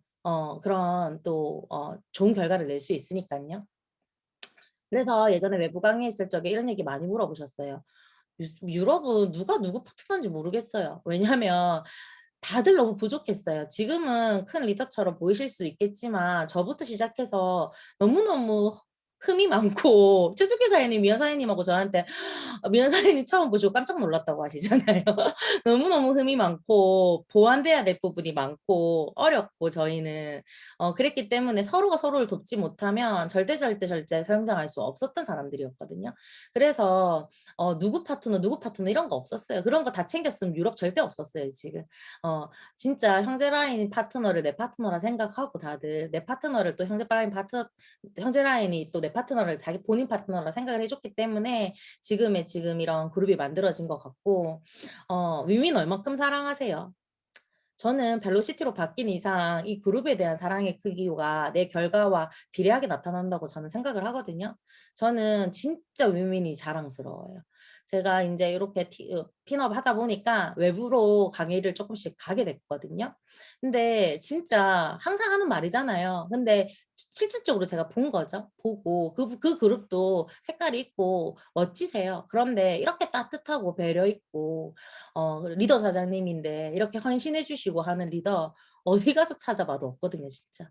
그런 또 좋은 결과를 낼 수 있으니까요. 그래서 예전에 외부 강의했을 적에 이런 얘기 많이 물어보셨어요. 유럽은 누가 누구 파트너인지 모르겠어요. 왜냐하면 다들 너무 부족했어요. 지금은 큰 리더처럼 보이실 수 있겠지만 저부터 시작해서 너무너무 흠이 많고 최숙희 사장님, 미연 사장님하고 저한테 미연 사장님 처음 보시고 깜짝 놀랐다고 하시잖아요. 너무너무 흠이 많고 보완돼야 될 부분이 많고 어렵고 저희는 그랬기 때문에 서로가 서로를 돕지 못하면 절대 성장할 수 없었던 사람들이었거든요. 그래서 누구 파트너 이런 거 없었어요. 그런 거 다 챙겼으면 유럽 절대 없었어요, 지금. 진짜 형제 라인 파트너를 내 파트너라 생각하고 다들 내 파트너를 또 형제 라인이 또 내 파트너를 자기 본인 파트너라 생각을 해줬기 때문에 지금 이런 그룹이 만들어진 것 같고 위민 얼마큼 사랑하세요? 저는 벨로시티로 바뀐 이상 이 그룹에 대한 사랑의 크기가 내 결과와 비례하게 나타난다고 저는 생각을 하거든요. 저는 진짜 위민이 자랑스러워요. 제가 이제 이렇게 핀업 하다 보니까 외부로 강의를 조금씩 가게 됐거든요. 근데 진짜 항상 하는 말이잖아요. 근데 실질적으로 제가 본 거죠. 보고 그 그룹도 색깔이 있고 멋지세요. 그런데 이렇게 따뜻하고 배려 있고 리더 사장님인데 이렇게 헌신해 주시고 하는 리더 어디 가서 찾아봐도 없거든요, 진짜.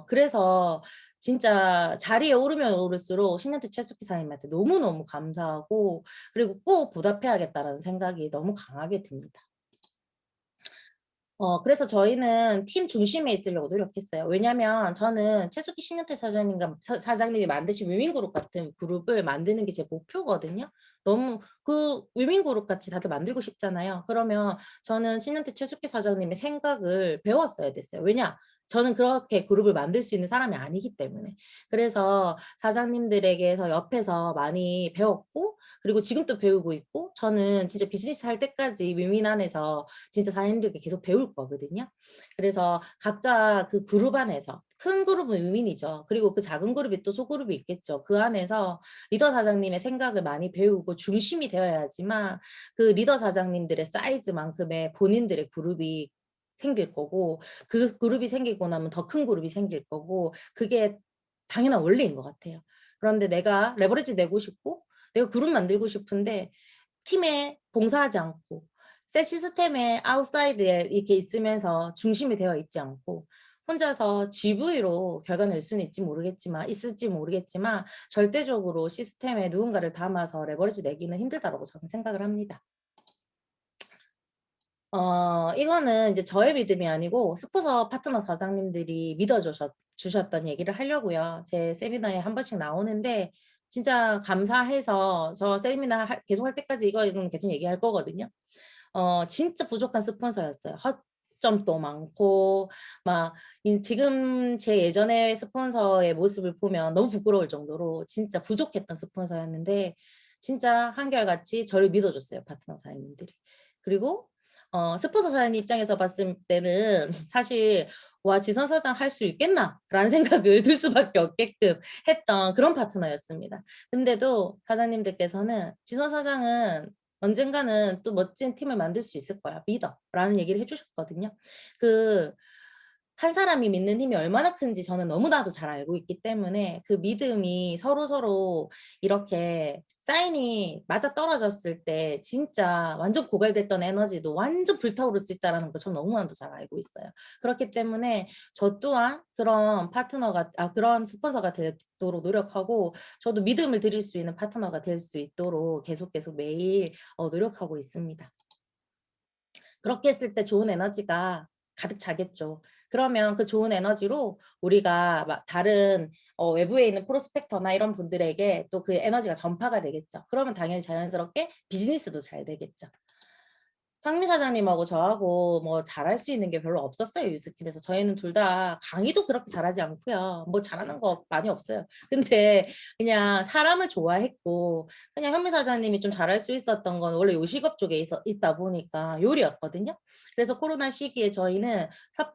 그래서 진짜 자리에 오르면 오를수록 신년태 최숙희 사장님한테 너무너무 감사하고 그리고 꼭 보답해야겠다라는 생각이 너무 강하게 듭니다. 그래서 저희는 팀 중심에 있으려고 노력했어요. 왜냐면 저는 최숙희 신년태 사장님과 사장님이 만드신 위민그룹 같은 그룹을 만드는 게 제 목표거든요. 너무 그 위민그룹 같이 다들 만들고 싶잖아요. 그러면 저는 신년태 최숙희 사장님의 생각을 배웠어야 됐어요. 왜냐? 저는 그렇게 그룹을 만들 수 있는 사람이 아니기 때문에. 그래서 사장님들에게서 옆에서 많이 배웠고, 그리고 지금도 배우고 있고, 저는 진짜 비즈니스 할 때까지 위민 안에서 진짜 사장님들께 계속 배울 거거든요. 그래서 각자 그 그룹 안에서 큰 그룹은 위민이죠. 그리고 그 작은 그룹이 또 소그룹이 있겠죠. 그 안에서 리더 사장님의 생각을 많이 배우고 중심이 되어야지만 그 리더 사장님들의 사이즈만큼의 본인들의 그룹이 생길 거고 그 그룹이 생기고 나면 더 큰 그룹이 생길 거고 그게 당연한 원리인 것 같아요. 그런데 내가 레버리지 내고 싶고 내가 그룹 만들고 싶은데 팀에 봉사하지 않고 새 시스템의 아웃사이드에 이렇게 있으면서 중심이 되어 있지 않고 혼자서 GV로 결과 낼 수는 있을지 모르겠지만 절대적으로 시스템에 누군가를 담아서 레버리지 내기는 힘들다라고 저는 생각을 합니다. 이거는 이제 저의 믿음이 아니고 스포서 파트너 사장님들이 주셨던 얘기를 하려고요. 제 세미나에 한 번씩 나오는데 진짜 감사해서 저 세미나 계속 할 때까지 이거는 계속 얘기할 거거든요. 진짜 부족한 스폰서였어요. 허점도 많고 막 지금 제 예전의 스폰서의 모습을 보면 너무 부끄러울 정도로 진짜 부족했던 스폰서였는데 진짜 한결같이 저를 믿어줬어요. 파트너 사장님들이. 그리고 스폰서 사장님 입장에서 봤을 때는 사실 와 지선 사장 할 수 있겠나? 라는 생각을 들 수밖에 없게끔 했던 그런 파트너였습니다. 근데도 사장님들께서는 지선 사장은 언젠가는 또 멋진 팀을 만들 수 있을 거야. 믿어. 라는 얘기를 해주셨거든요. 한 사람이 믿는 힘이 얼마나 큰지 저는 너무나도 잘 알고 있기 때문에 그 믿음이 서로서로 이렇게 사인이 맞아 떨어졌을 때 진짜 완전 고갈됐던 에너지도 완전 불타오를 수 있다는 걸 저는 너무나도 잘 알고 있어요. 그렇기 때문에 저 또한 그런 그런 스폰서가 되도록 노력하고 저도 믿음을 드릴 수 있는 파트너가 될 수 있도록 계속 매일 노력하고 있습니다. 그렇게 했을 때 좋은 에너지가 가득 차겠죠. 그러면 그 좋은 에너지로 우리가 막 다른 외부에 있는 프로스펙터나 이런 분들에게 또 그 에너지가 전파가 되겠죠. 그러면 당연히 자연스럽게 비즈니스도 잘 되겠죠. 황미 사장님하고 저하고 뭐 잘할 수 있는 게 별로 없었어요. 유스킨에서. 저희는 둘 다 강의도 그렇게 잘하지 않고요. 뭐 잘하는 거 많이 없어요. 근데 그냥 사람을 좋아했고 그냥 현미 사장님이 좀 잘할 수 있었던 건 원래 요식업 쪽에 있다 보니까 요리였거든요. 그래서 코로나 시기에 저희는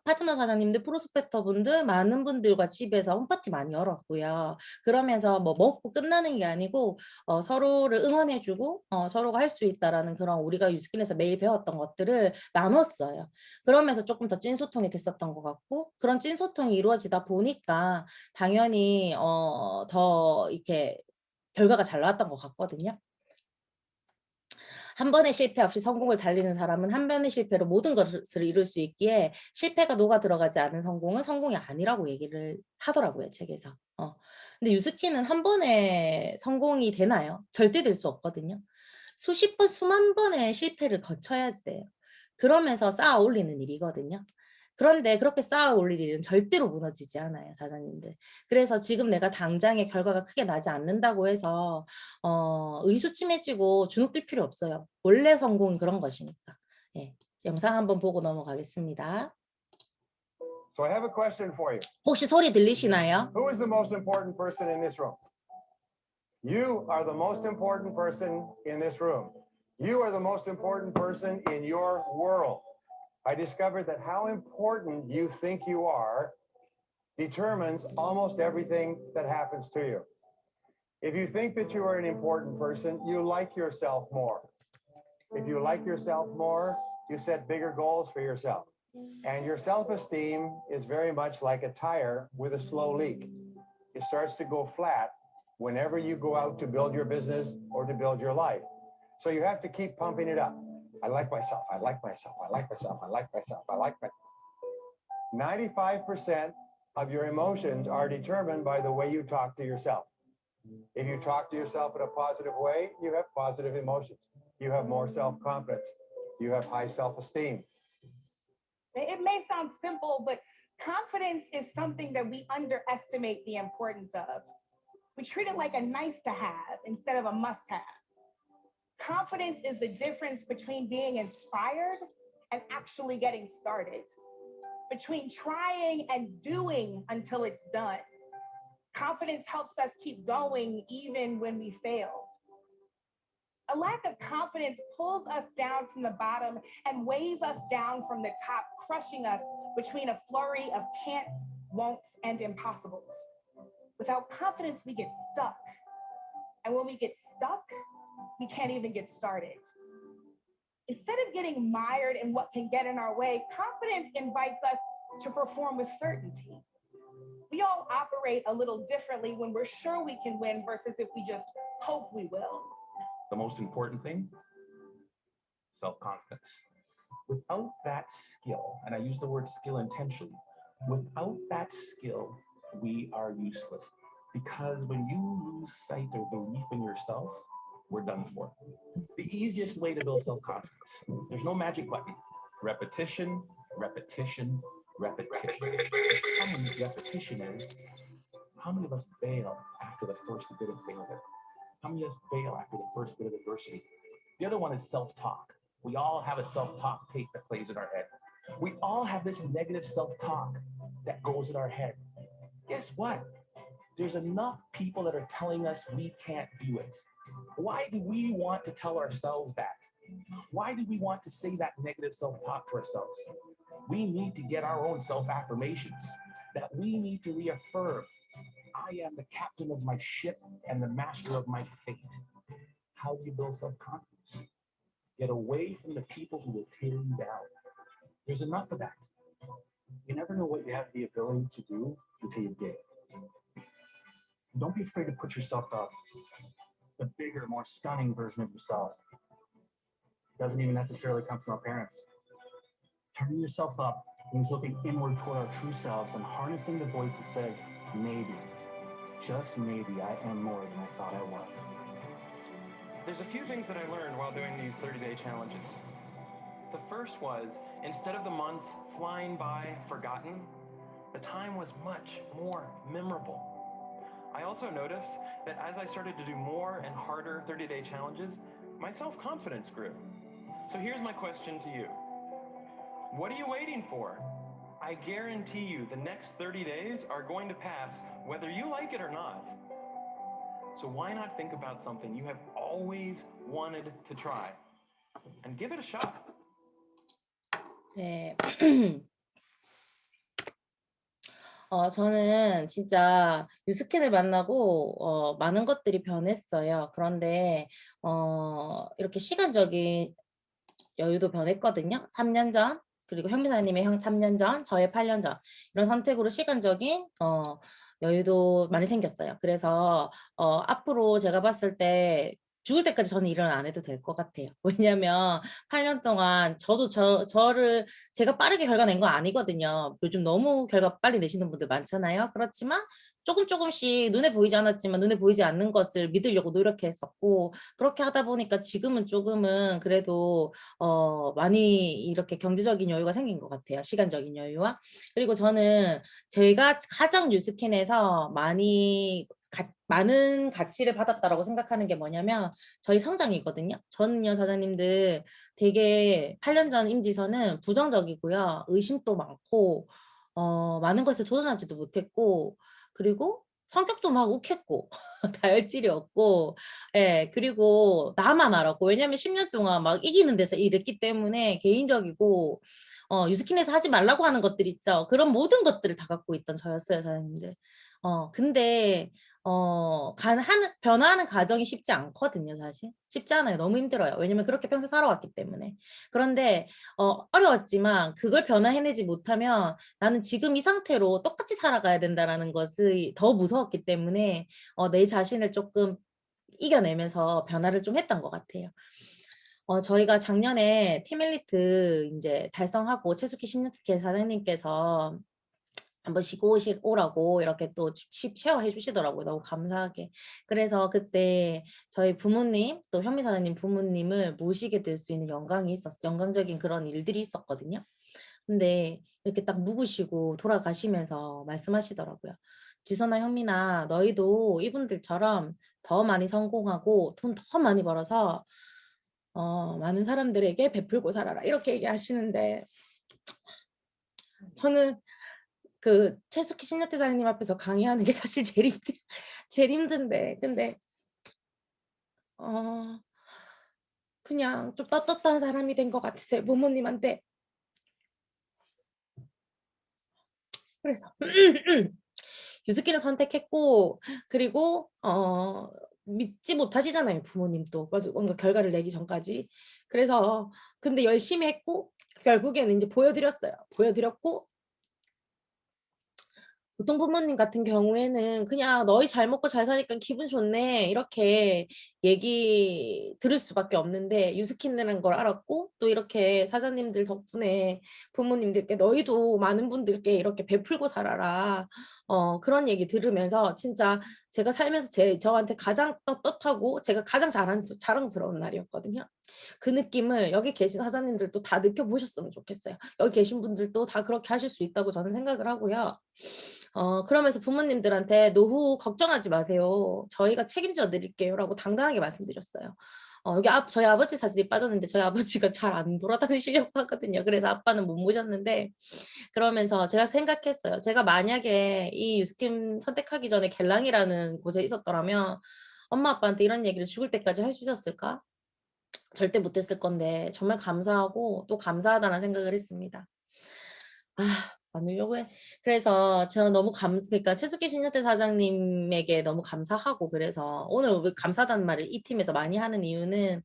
파트너 사장님들, 프로스펙터 분들, 많은 분들과 집에서 홈파티 많이 열었고요. 그러면서 뭐 먹고 끝나는 게 아니고 서로를 응원해주고 서로가 할 수 있다라는 그런 우리가 유스킨에서 매일 배웠던 것들을 나눴어요. 그러면서 조금 더 찐소통이 됐었던 것 같고 그런 찐소통이 이루어지다 보니까 당연히 더 이렇게 결과가 잘 나왔던 것 같거든요. 한 번의 실패 없이 성공을 달리는 사람은 한 번의 실패로 모든 것을 이룰 수 있기에 실패가 녹아 들어가지 않은 성공은 성공이 아니라고 얘기를 하더라고요, 책에서. 근데 유스키는 한 번에 성공이 되나요? 절대 될 수 없거든요. 수십 번, 수만 번의 실패를 거쳐야지 돼요. 그러면서 쌓아 올리는 일이거든요. 그런데 그렇게 쌓아 올릴 일은 절대로 무너지지 않아요, 사장님들. 그래서 지금 내가 당장의 결과가 크게 나지 않는다고 해서 의기소침해지고 주눅들 필요 없어요. 원래 성공은 그런 것이니까. 예, 영상 한번 보고 넘어가겠습니다. So I have a question for you. 혹시 소리 들리시나요? Who is the most important person in this room? You are the most important person in this room. You are the most important person in your world. I discovered that how important you think you are determines almost everything that happens to you. If you think that you are an important person, you like yourself more. If you like yourself more, you set bigger goals for yourself. And your self-esteem is very much like a tire with a slow leak. It starts to go flat whenever you go out to build your business or to build your life. So you have to keep pumping it up. I like myself. I like myself. I like myself. I like myself. I like myself. 95% of your emotions are determined by the way you talk to yourself. If you talk to yourself in a positive way, you have positive emotions. You have more self-confidence. You have high self-esteem. It may sound simple, but confidence is something that we underestimate the importance of. We treat it like a nice to have instead of a must have. Confidence is the difference between being inspired and actually getting started, between trying and doing until it's done. Confidence helps us keep going even when we fail. A lack of confidence pulls us down from the bottom and weighs us down from the top, crushing us between a flurry of can'ts, won'ts, and impossibles. Without confidence, we get stuck. And when we get stuck, we can't even get started. Instead of getting mired in what can get in our way, confidence invites us to perform with certainty. We all operate a little differently when we're sure we can win versus if we just hope we will. The most important thing, self-confidence. Without that skill, and I use the word skill intentionally, without that skill, we are useless. Because when you lose sight or belief in yourself, we're done for. The easiest way to build self-confidence, there's no magic button. Repetition, repetition, repetition. The problem with repetition is, how many of us fail after the first bit of failure? How many of us fail after the first bit of adversity? The other one is self-talk. We all have a self-talk tape that plays in our head. We all have this negative self-talk that goes in our head. Guess what? There's enough people that are telling us we can't do it. Why do we want to tell ourselves that? Why do we want to say that negative self-talk to ourselves? We need to get our own self-affirmations that we need to reaffirm. I am the captain of my ship and the master of my fate. How do you build self-confidence? Get away from the people who will tear you down. There's enough of that. You never know what you have the ability to do until you did. Don't be afraid to put yourself up. The bigger, more stunning version of yourself. It doesn't even necessarily come from our parents. Turning yourself up means looking inward toward our true selves and harnessing the voice that says, maybe, just maybe I am more than I thought I was. There's a few things that I learned while doing these 30-day challenges. The first was, instead of the months flying by forgotten, the time was much more memorable. I also noticed that as I started to do more and harder 30-day challenges, my self-confidence grew. So here's my question to you. What are you waiting for? I guarantee you the next 30 days are going to pass whether you like it or not. So why not think about something you have always wanted to try and give it a shot? 네. 저는 진짜 유스캔을 만나고 많은 것들이 변했어요. 그런데 이렇게 시간적인 여유도 변했거든요. 3년 전, 그리고 현미사님의 3년 전, 저의 8년 전 이런 선택으로 시간적인 여유도 많이 생겼어요. 그래서 앞으로 제가 봤을 때 죽을 때까지 저는 일을 안 해도 될 것 같아요. 왜냐면 8년 동안 저도 저를 제가 빠르게 결과 낸 건 아니거든요. 요즘 너무 결과 빨리 내시는 분들 많잖아요. 그렇지만 조금씩 눈에 보이지 않았지만 눈에 보이지 않는 것을 믿으려고 노력했었고, 그렇게 하다 보니까 지금은 조금은 그래도 많이 이렇게 경제적인 여유가 생긴 것 같아요. 시간적인 여유와. 그리고 저는 제가 가장 뉴스킨에서 많은 가치를 받았다라고 생각하는 게 뭐냐면 저희 성장이거든요. 저는요, 사장님들 되게 8년 전 임지서는 부정적이고요. 의심도 많고 많은 것에 도전하지도 못했고, 그리고 성격도 막 욱했고 다혈질이 없고, 예, 그리고 나만 알았고, 왜냐면 10년 동안 막 이기는 데서 일했기 때문에 개인적이고 유스킨에서 하지 말라고 하는 것들 있죠. 그런 모든 것들을 다 갖고 있던 저였어요, 사장님들. 근데 변화하는 과정이 쉽지 않거든요, 사실. 쉽지 않아요. 너무 힘들어요. 왜냐면 그렇게 평생 살아왔기 때문에. 그런데 어려웠지만 그걸 변화해내지 못하면 나는 지금 이 상태로 똑같이 살아가야 된다라는 것이 더 무서웠기 때문에 내 자신을 조금 이겨내면서 변화를 좀 했던 것 같아요. 저희가 작년에 팀 엘리트 이제 달성하고 최숙희 신유스케 사장님께서 한번 쉬고 오라고 이렇게 또 쉐어해 주시더라고요. 너무 감사하게. 그래서 그때 저희 부모님, 또 현미 사장님 부모님을 모시게 될 수 있는 영광적인 그런 일들이 있었거든요. 근데 이렇게 딱 묵으시고 돌아가시면서 말씀하시더라고요. 지선아, 현민아, 너희도 이분들처럼 더 많이 성공하고 돈 더 많이 벌어서 많은 사람들에게 베풀고 살아라, 이렇게 얘기하시는데, 저는 그 최숙희 신여대사님 앞에서 강의하는 게 사실 제일 힘든데, 근데 그냥 좀 떳떳한 사람이 된 것 같았어요, 부모님한테. 그래서 유스키를 선택했고, 그리고 믿지 못하시잖아요, 부모님도. 뭔가 결과를 내기 전까지. 그래서 근데 열심히 했고 결국에는 이제 보여드렸어요. 보여드렸고 보통 부모님 같은 경우에는 그냥 너희 잘 먹고 잘 사니까 기분 좋네 이렇게 얘기 들을 수밖에 없는데 유스킨이라는 걸 알았고 또 이렇게 사장님들 덕분에 부모님들께 너희도 많은 분들께 이렇게 베풀고 살아라 그런 얘기 들으면서 진짜 제가 살면서 저한테 가장 떳떳하고 제가 가장 자랑스러운 날이었거든요. 그 느낌을 여기 계신 사장님들도 다 느껴보셨으면 좋겠어요. 여기 계신 분들도 다 그렇게 하실 수 있다고 저는 생각을 하고요. 그러면서 부모님들한테 노후 걱정하지 마세요. 저희가 책임져 드릴게요라고 당당하게 말씀드렸어요. 여기 저희 아버지 사진이 빠졌는데 저희 아버지가 잘 안 돌아다니시려고 하거든요. 그래서 아빠는 못 모셨는데 그러면서 제가 생각했어요. 제가 만약에 이 유스킴 선택하기 전에 갤랑이라는 곳에 있었더라면 엄마 아빠한테 이런 얘기를 죽을 때까지 할 수 있었을까? 절대 못했을 건데 정말 감사하고 또 감사하다는 생각을 했습니다. 아, 만들려고 해. 그래서 제가 너무 그러니까 최숙기 신여태 사장님에게 너무 감사하고 그래서 오늘 왜 감사하다는 말을 이 팀에서 많이 하는 이유는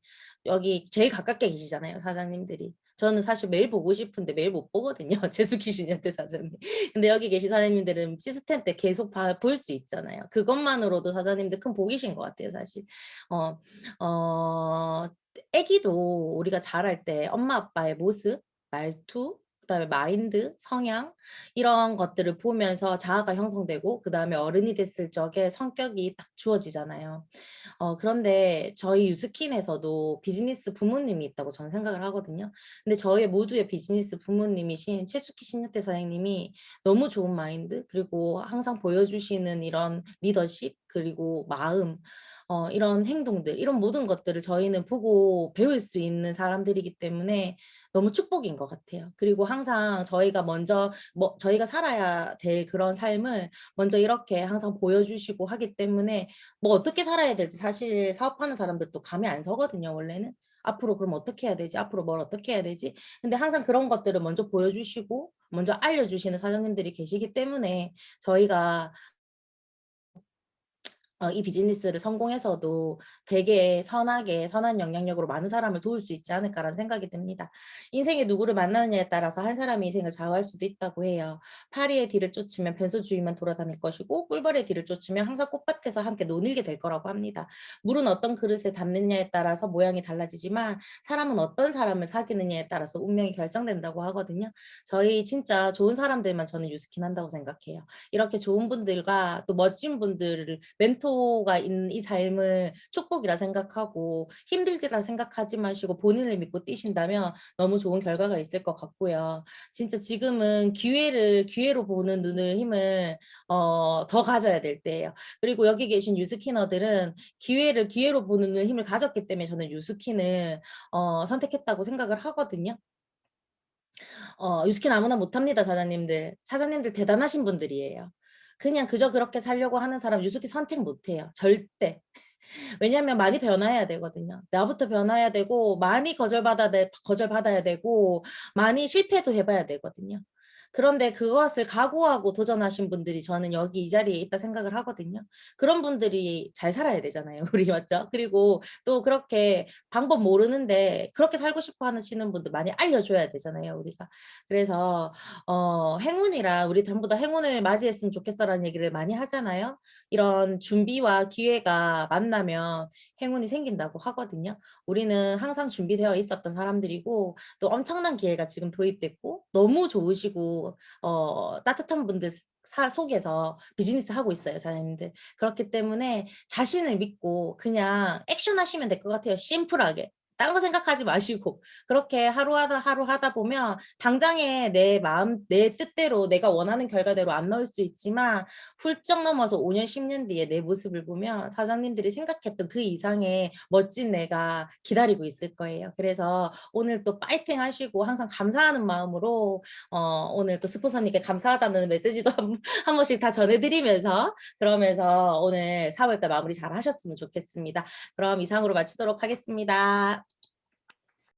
여기 제일 가깝게 계시잖아요, 사장님들이. 저는 사실 매일 보고 싶은데 매일 못 보거든요. 최숙기 신여태 사장님. 근데 여기 계신 사장님들은 시스템 때 계속 볼 수 있잖아요. 그것만으로도 사장님들 큰 복이신 것 같아요, 사실. 어, 애기도 우리가 자랄 때 엄마 아빠의 모습, 말투, 그다음에 마인드, 성향 이런 것들을 보면서 자아가 형성되고 그다음에 어른이 됐을 적에 성격이 딱 주어지잖아요. 그런데 저희 유스킨에서도 비즈니스 부모님이 있다고 저는 생각을 하거든요. 근데 저희 모두의 비즈니스 부모님이신 최숙희 신여태 사장님이 너무 좋은 마인드 그리고 항상 보여주시는 이런 리더십 그리고 마음 이런 행동들 이런 모든 것들을 저희는 보고 배울 수 있는 사람들이기 때문에 너무 축복인 것 같아요. 그리고 항상 저희가 먼저 저희가 살아야 될 그런 삶을 먼저 이렇게 항상 보여주시고 하기 때문에 뭐 어떻게 살아야 될지 사실 사업하는 사람들도 감이 안 서거든요, 원래는. 앞으로 그럼 어떻게 해야 되지? 앞으로 뭘 어떻게 해야 되지? 근데 항상 그런 것들을 먼저 보여주시고 먼저 알려주시는 사장님들이 계시기 때문에 저희가 이 비즈니스를 성공해서도 되게 선하게 선한 영향력으로 많은 사람을 도울 수 있지 않을까라는 생각이 듭니다. 인생에 누구를 만나느냐에 따라서 한 사람의 인생을 좌우할 수도 있다고 해요. 파리의 뒤를 쫓으면 변소 주위만 돌아다닐 것이고 꿀벌의 뒤를 쫓으면 항상 꽃밭에서 함께 논일게 될 거라고 합니다. 물은 어떤 그릇에 담느냐에 따라서 모양이 달라지지만 사람은 어떤 사람을 사귀느냐에 따라서 운명이 결정된다고 하거든요. 저희 진짜 좋은 사람들만 저는 유스킨 한다고 생각해요. 이렇게 좋은 분들과 또 멋진 분들을 멘토가 있는 이 삶을 축복이라 생각하고 힘들게라 생각하지 마시고 본인을 믿고 뛰신다면 너무 좋은 결과가 있을 것 같고요. 진짜 지금은 기회로 보는 눈을 힘을 더 가져야 될 때예요. 그리고 여기 계신 유스키너들은 기회로 보는 눈을 힘을 가졌기 때문에 저는 유스킨을 선택했다고 생각을 하거든요. 유스킨 아무나 못합니다, 사장님들. 사장님들 대단하신 분들이에요. 그냥 그저 그렇게 살려고 하는 사람 유스킨 선택 못해요. 절대. 왜냐하면 많이 변화해야 되거든요. 나부터 변화해야 되고 많이 거절받아야 되고 많이 실패도 해봐야 되거든요. 그런데 그것을 각오하고 도전하신 분들이 저는 여기 이 자리에 있다 생각을 하거든요. 그런 분들이 잘 살아야 되잖아요. 우리 맞죠? 그리고 또 그렇게 방법 모르는데 그렇게 살고 싶어 하시는 분들 많이 알려줘야 되잖아요. 우리가. 그래서 행운이라 우리 전부 다 행운을 맞이했으면 좋겠어라는 얘기를 많이 하잖아요. 이런 준비와 기회가 만나면 행운이 생긴다고 하거든요. 우리는 항상 준비되어 있었던 사람들이고 또 엄청난 기회가 지금 도입됐고 너무 좋으시고 따뜻한 분들 속에서 비즈니스 하고 있어요, 사장님들. 그렇기 때문에 자신을 믿고 그냥 액션 하시면 될 것 같아요. 심플하게. 딴 거 생각하지 마시고 그렇게 하루 하다 보면 당장에 내 마음 내 뜻대로 내가 원하는 결과대로 안 나올 수 있지만 훌쩍 넘어서 5년 10년 뒤에 내 모습을 보면 사장님들이 생각했던 그 이상의 멋진 내가 기다리고 있을 거예요. 그래서 오늘 또 파이팅 하시고 항상 감사하는 마음으로 오늘 또 스폰서님께 감사하다는 메시지도 한 번씩 다 전해드리면서 그러면서 오늘 4월달 마무리 잘 하셨으면 좋겠습니다. 그럼 이상으로 마치도록 하겠습니다.